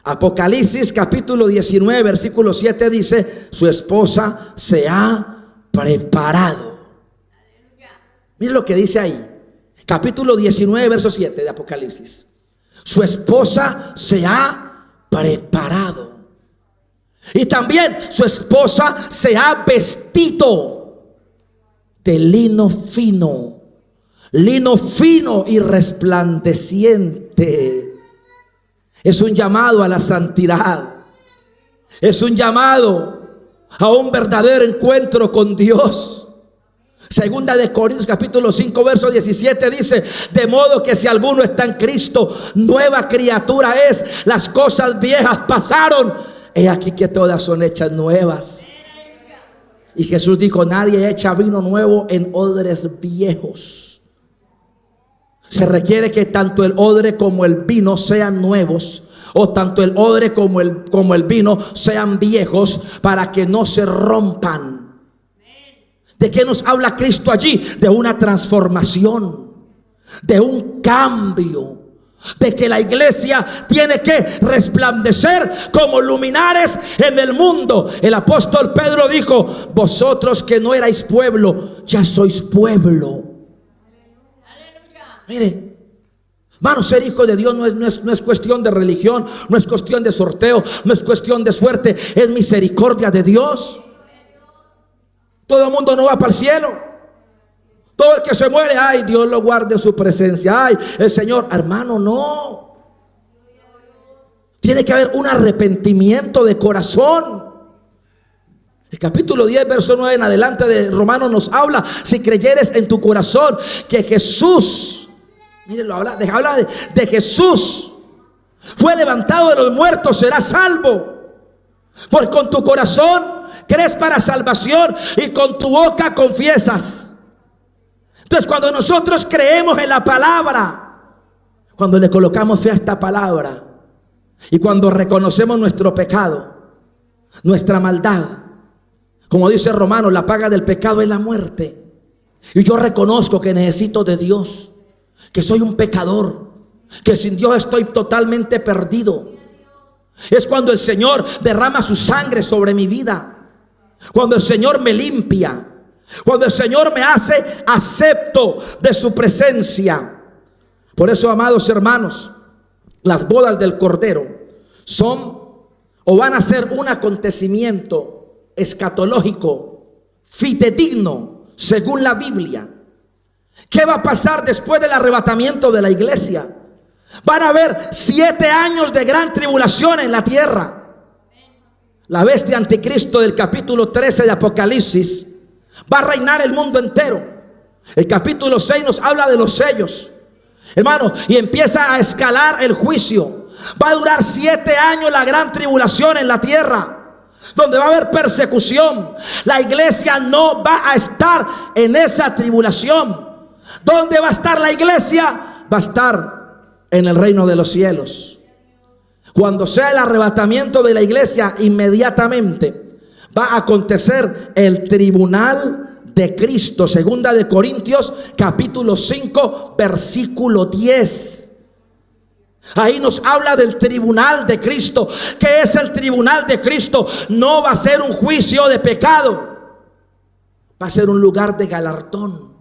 Apocalipsis capítulo 19 versículo 7 dice: su esposa se ha preparado. Miren lo que dice ahí. Capítulo 19 verso 7 de Apocalipsis. Su esposa se ha preparado. Y también su esposa se ha vestido de lino fino y resplandeciente. Es un llamado a la santidad. Es un llamado a un verdadero encuentro con Dios. Segunda de Corintios capítulo 5 verso 17 dice: de modo que si alguno está en Cristo, nueva criatura es, las cosas viejas pasaron, he aquí que todas son hechas nuevas. Y Jesús dijo: nadie echa vino nuevo en odres viejos. Se requiere que tanto el odre como el vino sean nuevos, o tanto el odre como el vino sean viejos, para que no se rompan. ¿De qué nos habla Cristo allí? De una transformación, de un cambio, de que la iglesia tiene que resplandecer como luminares en el mundo. El apóstol Pedro dijo: vosotros que no erais pueblo, ya sois pueblo. Mire, hermano, ser hijo de Dios no es cuestión de religión, no es cuestión de sorteo, no es cuestión de suerte, es misericordia de Dios. Todo el mundo no va para el cielo. Todo el que se muere, ay, Dios lo guarde en su presencia, ay, el Señor. Hermano, no. Tiene que haber un arrepentimiento de corazón. El capítulo 10 verso 9 en adelante de Romanos nos habla: si creyeres en tu corazón que Jesús, mírenlo, habla de Jesús, fue levantado de los muertos, serás salvo. Porque con tu corazón crees para salvación y con tu boca confiesas. Entonces, cuando nosotros creemos en la palabra, cuando le colocamos fe a esta palabra, y cuando reconocemos nuestro pecado, nuestra maldad, como dice Romanos, la paga del pecado es la muerte. Y yo reconozco que necesito de Dios, que soy un pecador, que sin Dios estoy totalmente perdido. Es cuando el Señor derrama su sangre sobre mi vida, cuando el Señor me limpia, cuando el Señor me hace acepto de su presencia. Por eso, amados hermanos, las bodas del Cordero son o van a ser un acontecimiento escatológico, fidedigno, según la Biblia. ¿Qué va a pasar después del arrebatamiento de la iglesia? Van a haber 7 años de gran tribulación en la tierra. La bestia anticristo del capítulo 13 de Apocalipsis va a reinar el mundo entero. El capítulo 6 nos habla de los sellos, hermano, y empieza a escalar el juicio. Va a durar 7 años la gran tribulación en la tierra, donde va a haber persecución. La iglesia no va a estar en esa tribulación. ¿Dónde va a estar la iglesia? Va a estar en el reino de los cielos. Cuando sea el arrebatamiento de la iglesia, inmediatamente va a acontecer el tribunal de Cristo. Segunda de Corintios capítulo 5 versículo 10. Ahí nos habla del tribunal de Cristo. ¿Qué es el tribunal de Cristo? No va a ser un juicio de pecado, va a ser un lugar de galardón,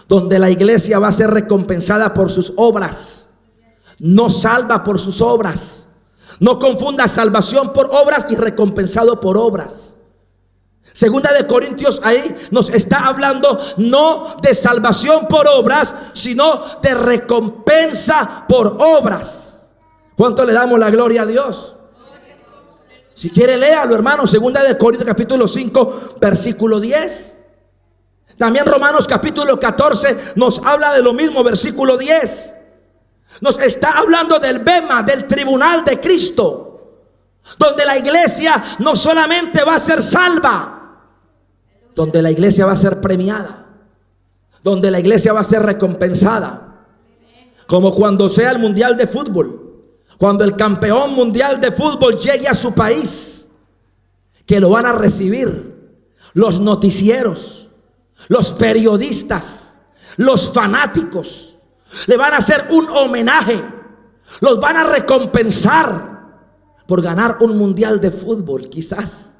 donde la iglesia va a ser recompensada por sus obras. No salva por sus obras. No confunda salvación por obras y recompensado por obras. Segunda de Corintios ahí nos está hablando no de salvación por obras, sino de recompensa por obras. ¿Cuánto le damos la gloria a Dios? Si quiere, léalo, hermano. Segunda de Corintios capítulo 5 versículo 10. También Romanos capítulo 14 nos habla de lo mismo, versículo 10. Nos está hablando del bema, del tribunal de Cristo, donde la iglesia no solamente va a ser salva, donde la iglesia va a ser premiada, donde la iglesia va a ser recompensada. Como cuando sea el mundial de fútbol, cuando el campeón mundial de fútbol llegue a su país, que lo van a recibir los noticieros, los periodistas, los fanáticos. Le van a hacer un homenaje, los van a recompensar por ganar un mundial de fútbol. Quizás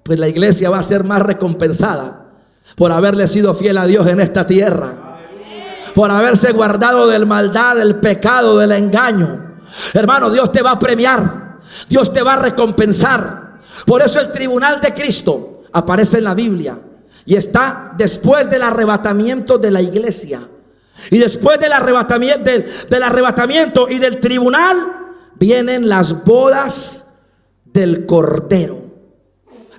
pues la iglesia va a ser más recompensada por haberle sido fiel a Dios en esta tierra, por haberse guardado del maldad, del pecado, del engaño. Hermano, Dios te va a premiar, Dios te va a recompensar. Por eso el tribunal de Cristo aparece en la Biblia y está después del arrebatamiento de la iglesia. Y después del arrebatamiento y del tribunal vienen las bodas del Cordero.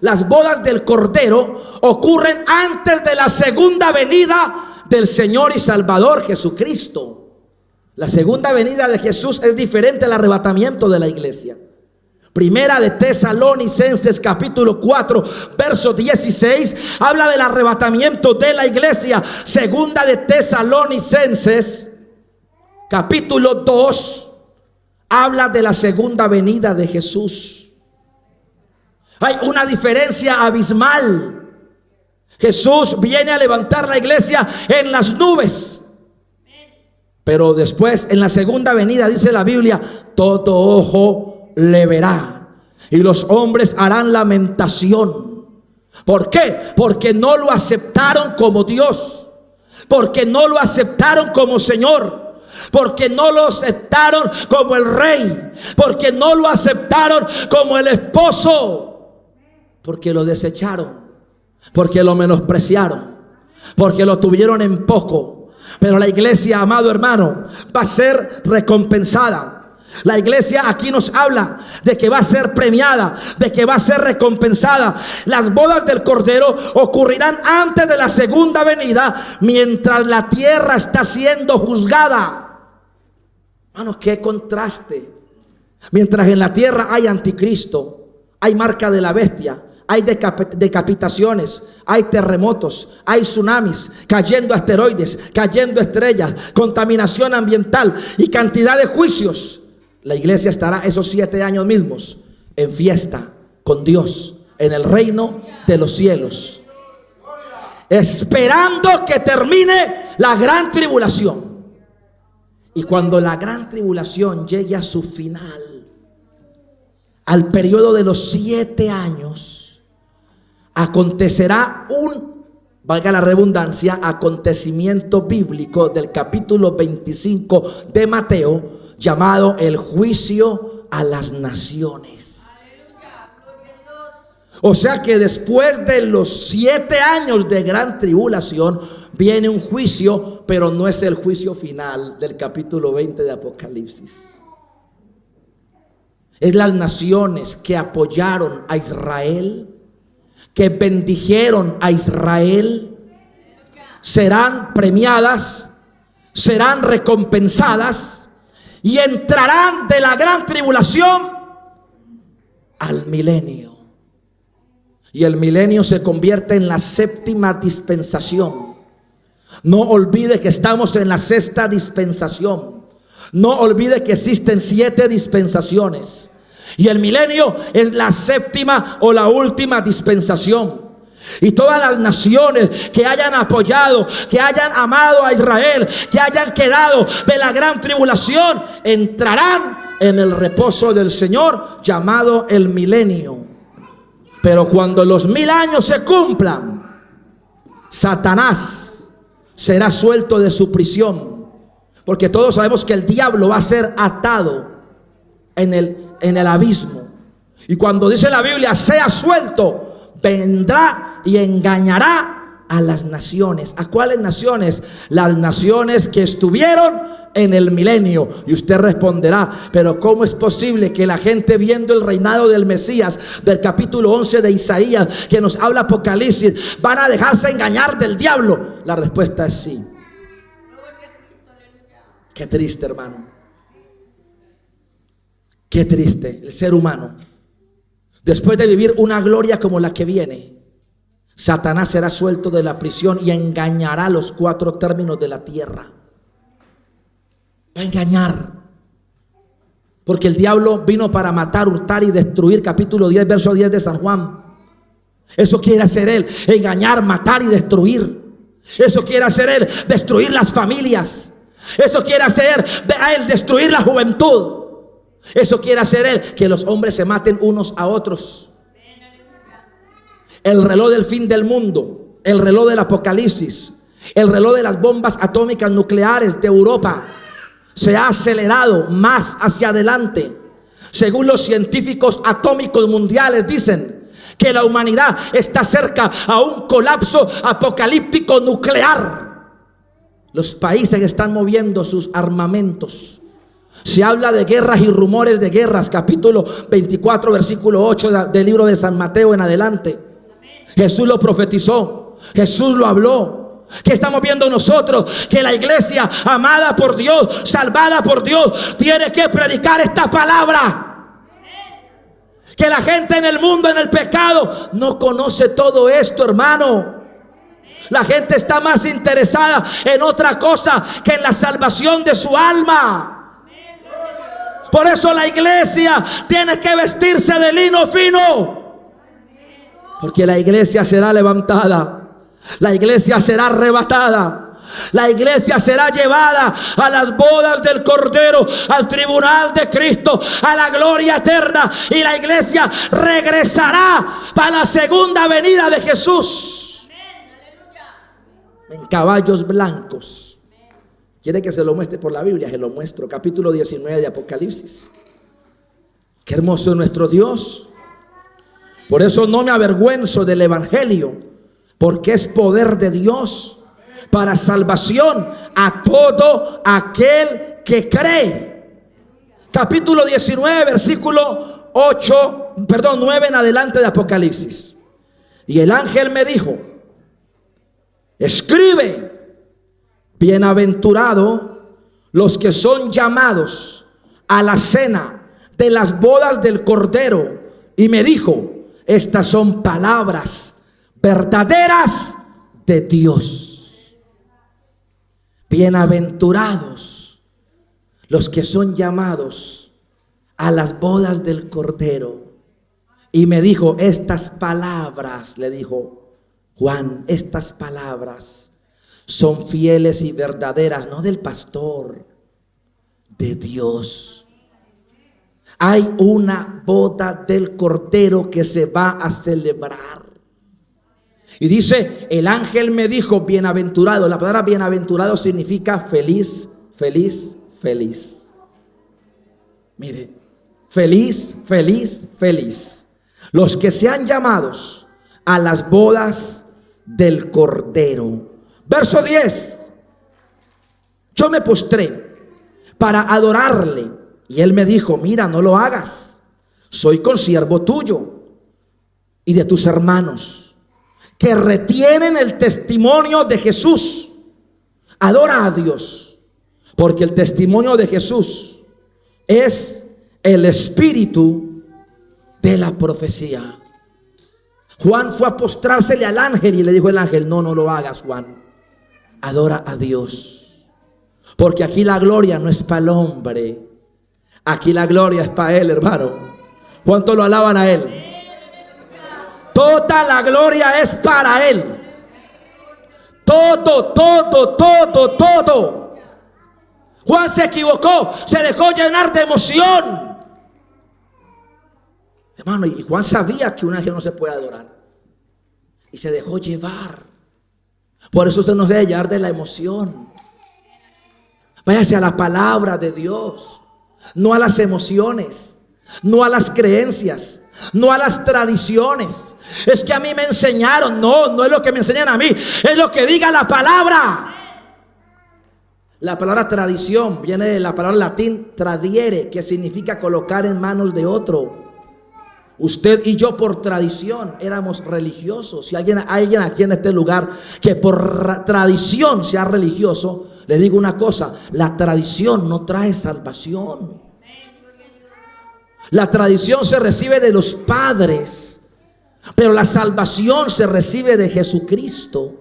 las bodas del Cordero ocurren antes de la segunda venida del Señor y Salvador Jesucristo. La segunda venida de Jesús es diferente al arrebatamiento de la iglesia. Primera de Tesalonicenses capítulo 4 verso 16 habla del arrebatamiento de la iglesia. Segunda de Tesalonicenses capítulo 2 habla de la segunda venida de Jesús. Hay una diferencia abismal. Jesús viene a levantar la iglesia en las nubes. Pero después, en la segunda venida, dice la Biblia, todo ojo le verá y los hombres harán lamentación. ¿Por qué? Porque no lo aceptaron como Dios, porque no lo aceptaron como Señor, porque no lo aceptaron como el Rey, porque no lo aceptaron como el esposo, porque lo desecharon, porque lo menospreciaron, porque lo tuvieron en poco. Pero la iglesia, amado hermano, va a ser recompensada. La iglesia aquí nos habla de que va a ser premiada, de que va a ser recompensada. Las bodas del Cordero ocurrirán antes de la segunda venida, mientras la tierra está siendo juzgada. Hermanos, qué contraste. Mientras en la tierra hay anticristo, hay marca de la bestia, hay decapitaciones, hay terremotos, hay tsunamis, cayendo asteroides, cayendo estrellas, contaminación ambiental y cantidad de juicios. La iglesia estará esos 7 años mismos en fiesta con Dios en el reino de los cielos, esperando que termine la gran tribulación. Y cuando la gran tribulación llegue a su final, al periodo de los 7 años, acontecerá valga la redundancia, acontecimiento bíblico del capítulo 25 de Mateo, llamado el juicio a las naciones. O sea que después de los 7 años de gran tribulación viene un juicio, pero no es el juicio final del capítulo 20 de Apocalipsis. Es las naciones que apoyaron a Israel, que bendijeron a Israel, serán premiadas, serán recompensadas y entrarán de la gran tribulación al milenio. Y el milenio se convierte en la 7ª dispensación. No olvide que estamos en la 6ª dispensación. No olvide que existen 7 dispensaciones. Y el milenio es la 7ª o la última dispensación. Y todas las naciones que hayan apoyado, que hayan amado a Israel, que hayan quedado de la gran tribulación, entrarán en el reposo del Señor, llamado el milenio. Pero cuando los 1000 años se cumplan, Satanás será suelto de su prisión. Porque todos sabemos que el diablo va a ser atado en el abismo. Y cuando dice la Biblia sea suelto, vendrá y engañará a las naciones. ¿A cuáles naciones? Las naciones que estuvieron en el milenio. Y usted responderá, pero ¿cómo es posible que la gente, viendo el reinado del Mesías del capítulo 11 de Isaías, que nos habla Apocalipsis, van a dejarse engañar del diablo? La respuesta es sí. Qué triste, hermano. Qué triste el ser humano. Después de vivir una gloria como la que viene, Satanás será suelto de la prisión y engañará los 4 términos de la tierra. Va a engañar. Porque el diablo vino para matar, hurtar y destruir. Capítulo 10, verso 10 de San Juan. Eso quiere hacer él: engañar, matar y destruir. Eso quiere hacer él: destruir las familias. Eso quiere hacer él: destruir la juventud. Eso quiere hacer él: que los hombres se maten unos a otros. El reloj del fin del mundo, el reloj del Apocalipsis, el reloj de las bombas atómicas nucleares de Europa se ha acelerado más hacia adelante. Según los científicos atómicos mundiales, dicen que la humanidad está cerca a un colapso apocalíptico nuclear. Los países están moviendo sus armamentos Se habla de guerras y rumores de guerras, capítulo 24, versículo 8 del libro de San Mateo en adelante. Jesús lo profetizó, Jesús lo habló. ¿Qué estamos viendo nosotros? Que la iglesia amada por Dios, salvada por Dios, tiene que predicar esta palabra. Que la gente en el mundo, en el pecado, no conoce todo esto, hermano. La gente está más interesada en otra cosa que en la salvación de su alma. Por eso la iglesia tiene que vestirse de lino fino. Porque la iglesia será levantada. La iglesia será arrebatada. La iglesia será llevada a las bodas del Cordero, al tribunal de Cristo, a la gloria eterna. Y la iglesia regresará para la segunda venida de Jesús en caballos blancos. ¿Quiere que se lo muestre por la Biblia? Se lo muestro. Capítulo 19 de Apocalipsis. Qué hermoso es nuestro Dios. Por eso no me avergüenzo del evangelio, porque es poder de Dios para salvación a todo aquel que cree. Capítulo 19, versículo 9 en adelante de Apocalipsis. Y el ángel me dijo: escribe, bienaventurado los que son llamados a la cena de las bodas del Cordero. Y me dijo: estas son palabras verdaderas de Dios. Bienaventurados los que son llamados a las bodas del Cordero. Y me dijo: estas palabras, le dijo Juan, estas palabras son fieles y verdaderas, no del pastor, de Dios. Hay una boda del Cordero que se va a celebrar. Y dice, el ángel me dijo: bienaventurado. La palabra bienaventurado significa feliz, feliz, feliz. Mire, feliz, feliz, feliz. Los que sean llamados a las bodas del Cordero. Verso 10. Yo me postré para adorarle, y él me dijo: mira, no lo hagas. Soy consiervo tuyo y de tus hermanos que retienen el testimonio de Jesús. Adora a Dios, porque el testimonio de Jesús es el espíritu de la profecía. Juan fue a postrársele al ángel y le dijo el ángel: no lo hagas, Juan. Adora a Dios, porque aquí la gloria no es para el hombre, aquí la gloria es para Él, hermano. ¿Cuánto lo alaban a Él? Toda la gloria es para Él. Todo. Juan se equivocó, se dejó llenar de emoción, hermano. Y Juan sabía que un ángel no se puede adorar, y se dejó llevar. Por eso usted no debe llevar de la emoción. Váyase a la palabra de Dios, no a las emociones, no a las creencias, no a las tradiciones. Es que a mí me enseñaron. No es lo que me enseñan a mí, es lo que diga la palabra. La palabra tradición viene de la palabra latín tradiere, que significa colocar en manos de otro. Usted y yo por tradición éramos religiosos. Si alguien aquí en este lugar que por tradición sea religioso, le digo una cosa: la tradición no trae salvación. La tradición se recibe de los padres, pero la salvación se recibe de Jesucristo.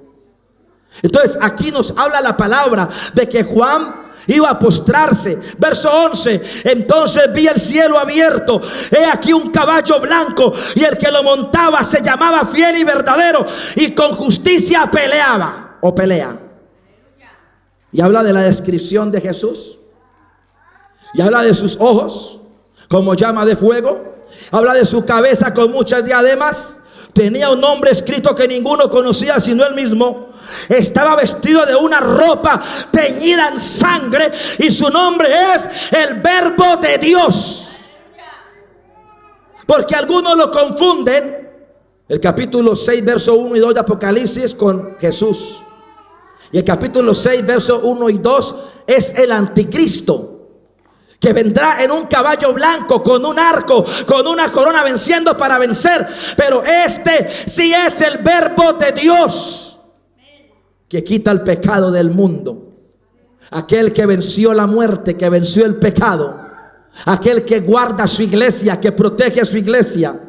Entonces aquí nos habla la palabra de que Juan iba a postrarse. Verso 11. Entonces vi el cielo abierto, he aquí un caballo blanco, y el que lo montaba se llamaba Fiel y Verdadero, y con justicia peleaba o pelea. Y habla de la descripción de Jesús, y habla de sus ojos como llama de fuego, habla de su cabeza con muchas diademas. Tenía un nombre escrito que ninguno conocía sino él mismo. Estaba vestido de una ropa teñida en sangre, y su nombre es el Verbo de Dios. Porque algunos lo confunden, el capítulo 6 verso 1 y 2 de Apocalipsis, con Jesús. Y el capítulo 6 verso 1 y 2 es el anticristo. que vendrá en un caballo blanco, con un arco, con una corona, venciendo para vencer. Pero este sí es el Verbo de Dios, que quita el pecado del mundo. Aquel que venció la muerte, que venció el pecado. Aquel que guarda su iglesia, que protege a su iglesia.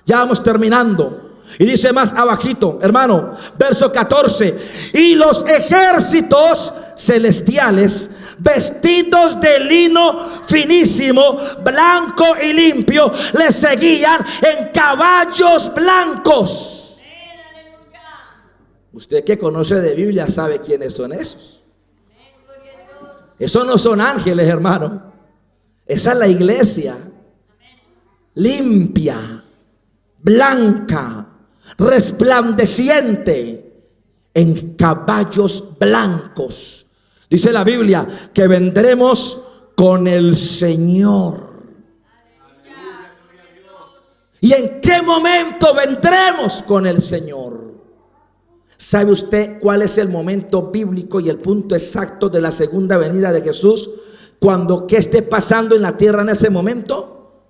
Ya vamos terminando. Y dice más abajito, hermano, verso 14: y los ejércitos celestiales, vestidos de lino finísimo, blanco y limpio, le seguían en caballos blancos. Usted que conoce de Biblia sabe quiénes son esos. Esos no son ángeles, hermano. Esa es la iglesia, limpia, blanca, resplandeciente, en caballos blancos. Dice la Biblia que vendremos con el Señor. ¿Y en qué momento vendremos con el Señor? ¿Sabe usted cuál es el momento bíblico y el punto exacto de la segunda venida de Jesús? Cuando, ¿qué esté pasando en la tierra en ese momento?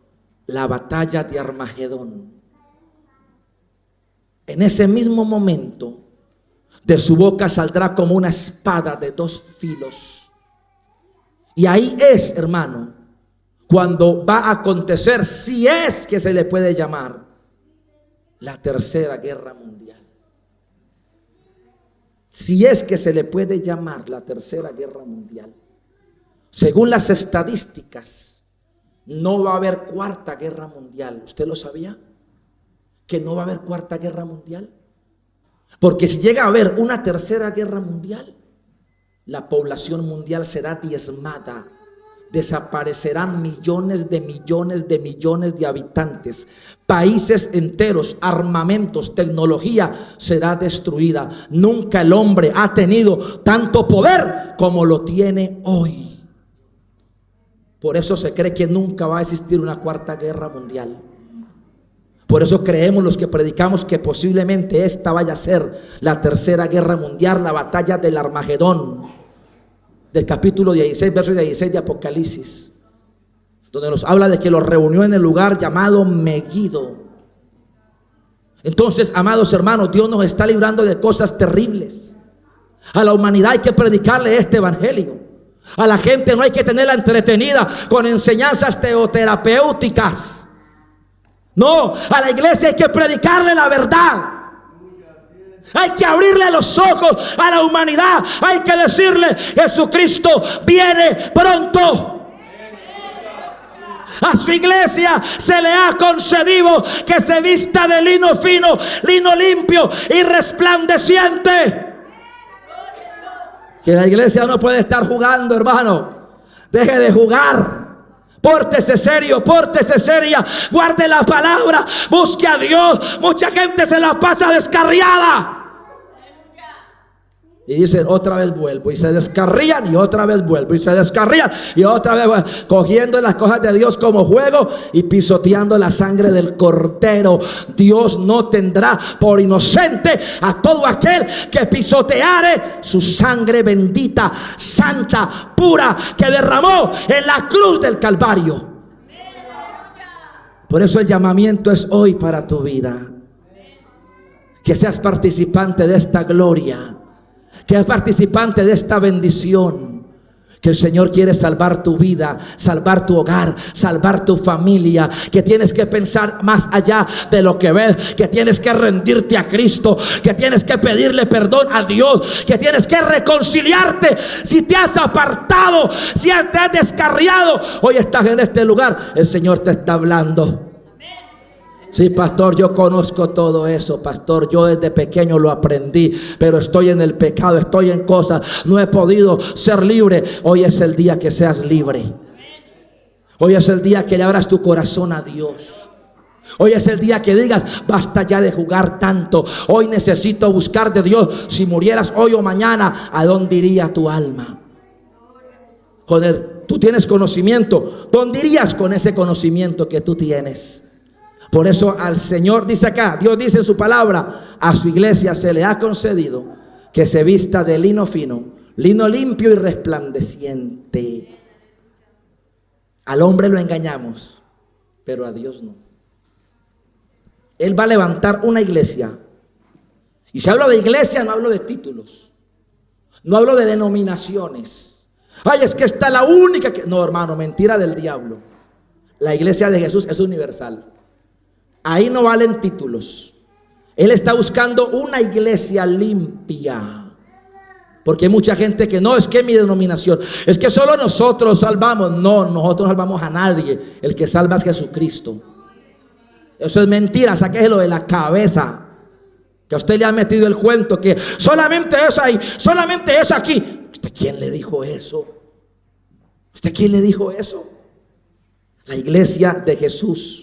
La batalla de Armagedón. En ese mismo momento, de su boca saldrá como una espada de dos filos. Y ahí es, hermano, cuando va a acontecer, si es que se le puede llamar, la tercera guerra mundial. Si es que se le puede llamar la tercera guerra mundial. Según las estadísticas, no va a haber cuarta guerra mundial. ¿Usted lo sabía? Que no va a haber cuarta guerra mundial. Porque si llega a haber una tercera guerra mundial, la población mundial será diezmada. Desaparecerán millones de habitantes. Países enteros, armamentos, tecnología será destruida. Nunca el hombre ha tenido tanto poder como lo tiene hoy. Por eso se cree que nunca va a existir una cuarta guerra mundial. Por eso creemos los que predicamos que posiblemente esta vaya a ser la tercera guerra mundial, la batalla del Armagedón, del capítulo 16, verso 16 de Apocalipsis, donde nos habla de que los reunió en el lugar llamado Megido. Entonces, amados hermanos, Dios nos está librando de cosas terribles. A la humanidad hay que predicarle este evangelio. A la gente no hay que tenerla entretenida con enseñanzas teoterapéuticas. No, a la iglesia hay que predicarle la verdad. Hay que abrirle los ojos a la humanidad. Hay que decirle: Jesucristo viene pronto. A su iglesia se le ha concedido que se vista de lino fino, lino limpio y resplandeciente. Que la iglesia no puede estar jugando, hermano. Deje de jugar. Pórtese serio, pórtese seria. Guarde la palabra, busque a Dios. Mucha gente se la pasa descarriada. Y dicen: otra vez vuelvo, y se descarrían, y otra vez vuelvo, y se descarrían, y otra vez vuelvo, cogiendo las cosas de Dios como juego y pisoteando la sangre del Cordero. Dios no tendrá por inocente a todo aquel que pisoteare su sangre bendita, santa, pura, que derramó en la cruz del Calvario. Por eso el llamamiento es hoy para tu vida. Que seas participante de esta gloria, que es participante de esta bendición. Que el Señor quiere salvar tu vida, salvar tu hogar, salvar tu familia. Que tienes que pensar más allá de lo que ves. Que tienes que rendirte a Cristo. Que tienes que pedirle perdón a Dios. Que tienes que reconciliarte. Si te has apartado, si te has descarriado, hoy estás en este lugar, el Señor te está hablando. Sí, pastor, yo conozco todo eso, pastor, yo desde pequeño lo aprendí, pero estoy en el pecado, estoy en cosas, no he podido ser libre. Hoy es el día que seas libre. Hoy es el día que le abras tu corazón a Dios. Hoy es el día que digas: basta ya de jugar tanto, hoy necesito buscar de Dios. Si murieras hoy o mañana, ¿a dónde iría tu alma? Tú tienes conocimiento, ¿dónde irías con ese conocimiento que tú tienes? Por eso al Señor dice acá, Dios dice en su palabra, a su iglesia se le ha concedido que se vista de lino fino, lino limpio y resplandeciente. Al hombre lo engañamos, pero a Dios no. Él va a levantar una iglesia. Y si hablo de iglesia, no hablo de títulos. No hablo de denominaciones. Ay, es que esta es la única que... No, hermano, mentira del diablo. La iglesia de Jesús es universal. Ahí no valen títulos. Él está buscando una iglesia limpia. Porque hay mucha gente que no, es que mi denominación, es que solo nosotros salvamos. No, nosotros no salvamos a nadie. El que salva es Jesucristo. Eso es mentira, sáqueselo de la cabeza. Que a usted le ha metido el cuento que solamente es ahí, solamente es aquí. ¿Usted quién le dijo eso? ¿Usted quién le dijo eso? La iglesia de Jesús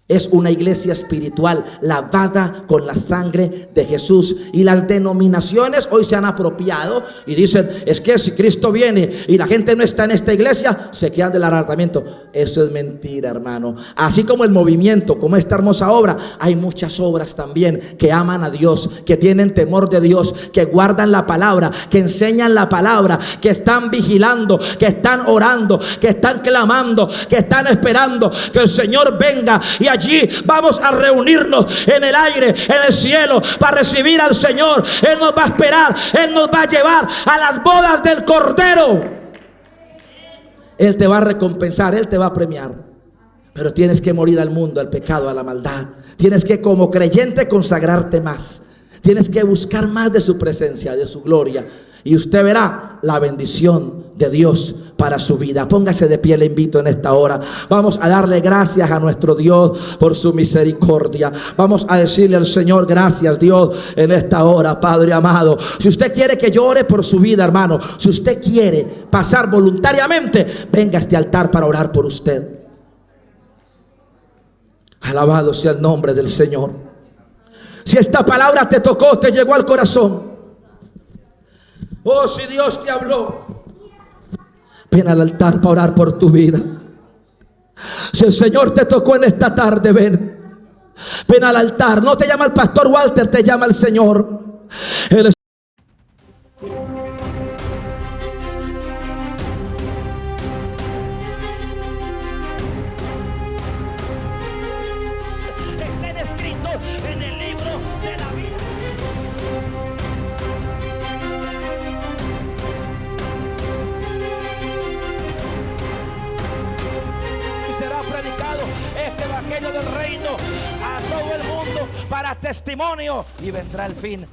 es una iglesia espiritual lavada con la sangre de Jesús. Y las denominaciones hoy se han apropiado y dicen, es que si Cristo viene y la gente no está en esta iglesia, se quedan del arrebatamiento. Eso es mentira, hermano. Así como el movimiento, como esta hermosa obra, hay muchas obras también que aman a Dios, que tienen temor de Dios, que guardan la palabra, que enseñan la palabra, que están vigilando, que están orando, que están clamando, que están esperando que el Señor venga. Y allí vamos a reunirnos en el aire, en el cielo, para recibir al Señor. Él nos va a esperar, Él nos va a llevar a las bodas del Cordero. Él te va a recompensar, Él te va a premiar. Pero tienes que morir al mundo, al pecado, a la maldad. Tienes que, como creyente, consagrarte más. Tienes que buscar más de su presencia, de su gloria. Y usted verá la bendición de Dios para su vida. Póngase de pie, le invito en esta hora. Vamos a darle gracias a nuestro Dios por su misericordia. Vamos a decirle al Señor, gracias Dios en esta hora, Padre amado. Si usted quiere que yo ore por su vida, hermano, si usted quiere pasar voluntariamente, venga a este altar para orar por usted. Alabado sea el nombre del Señor. Si esta palabra te tocó, te llegó al corazón, oh, si Dios te habló, ven al altar para orar por tu vida. Si el Señor te tocó en esta tarde, ven al altar. No te llama el pastor Walter, te llama el Señor. Él es... Estén escritos en el libro de la vida. Y será predicado este evangelio del reino a todo el mundo para testimonio, y vendrá el fin.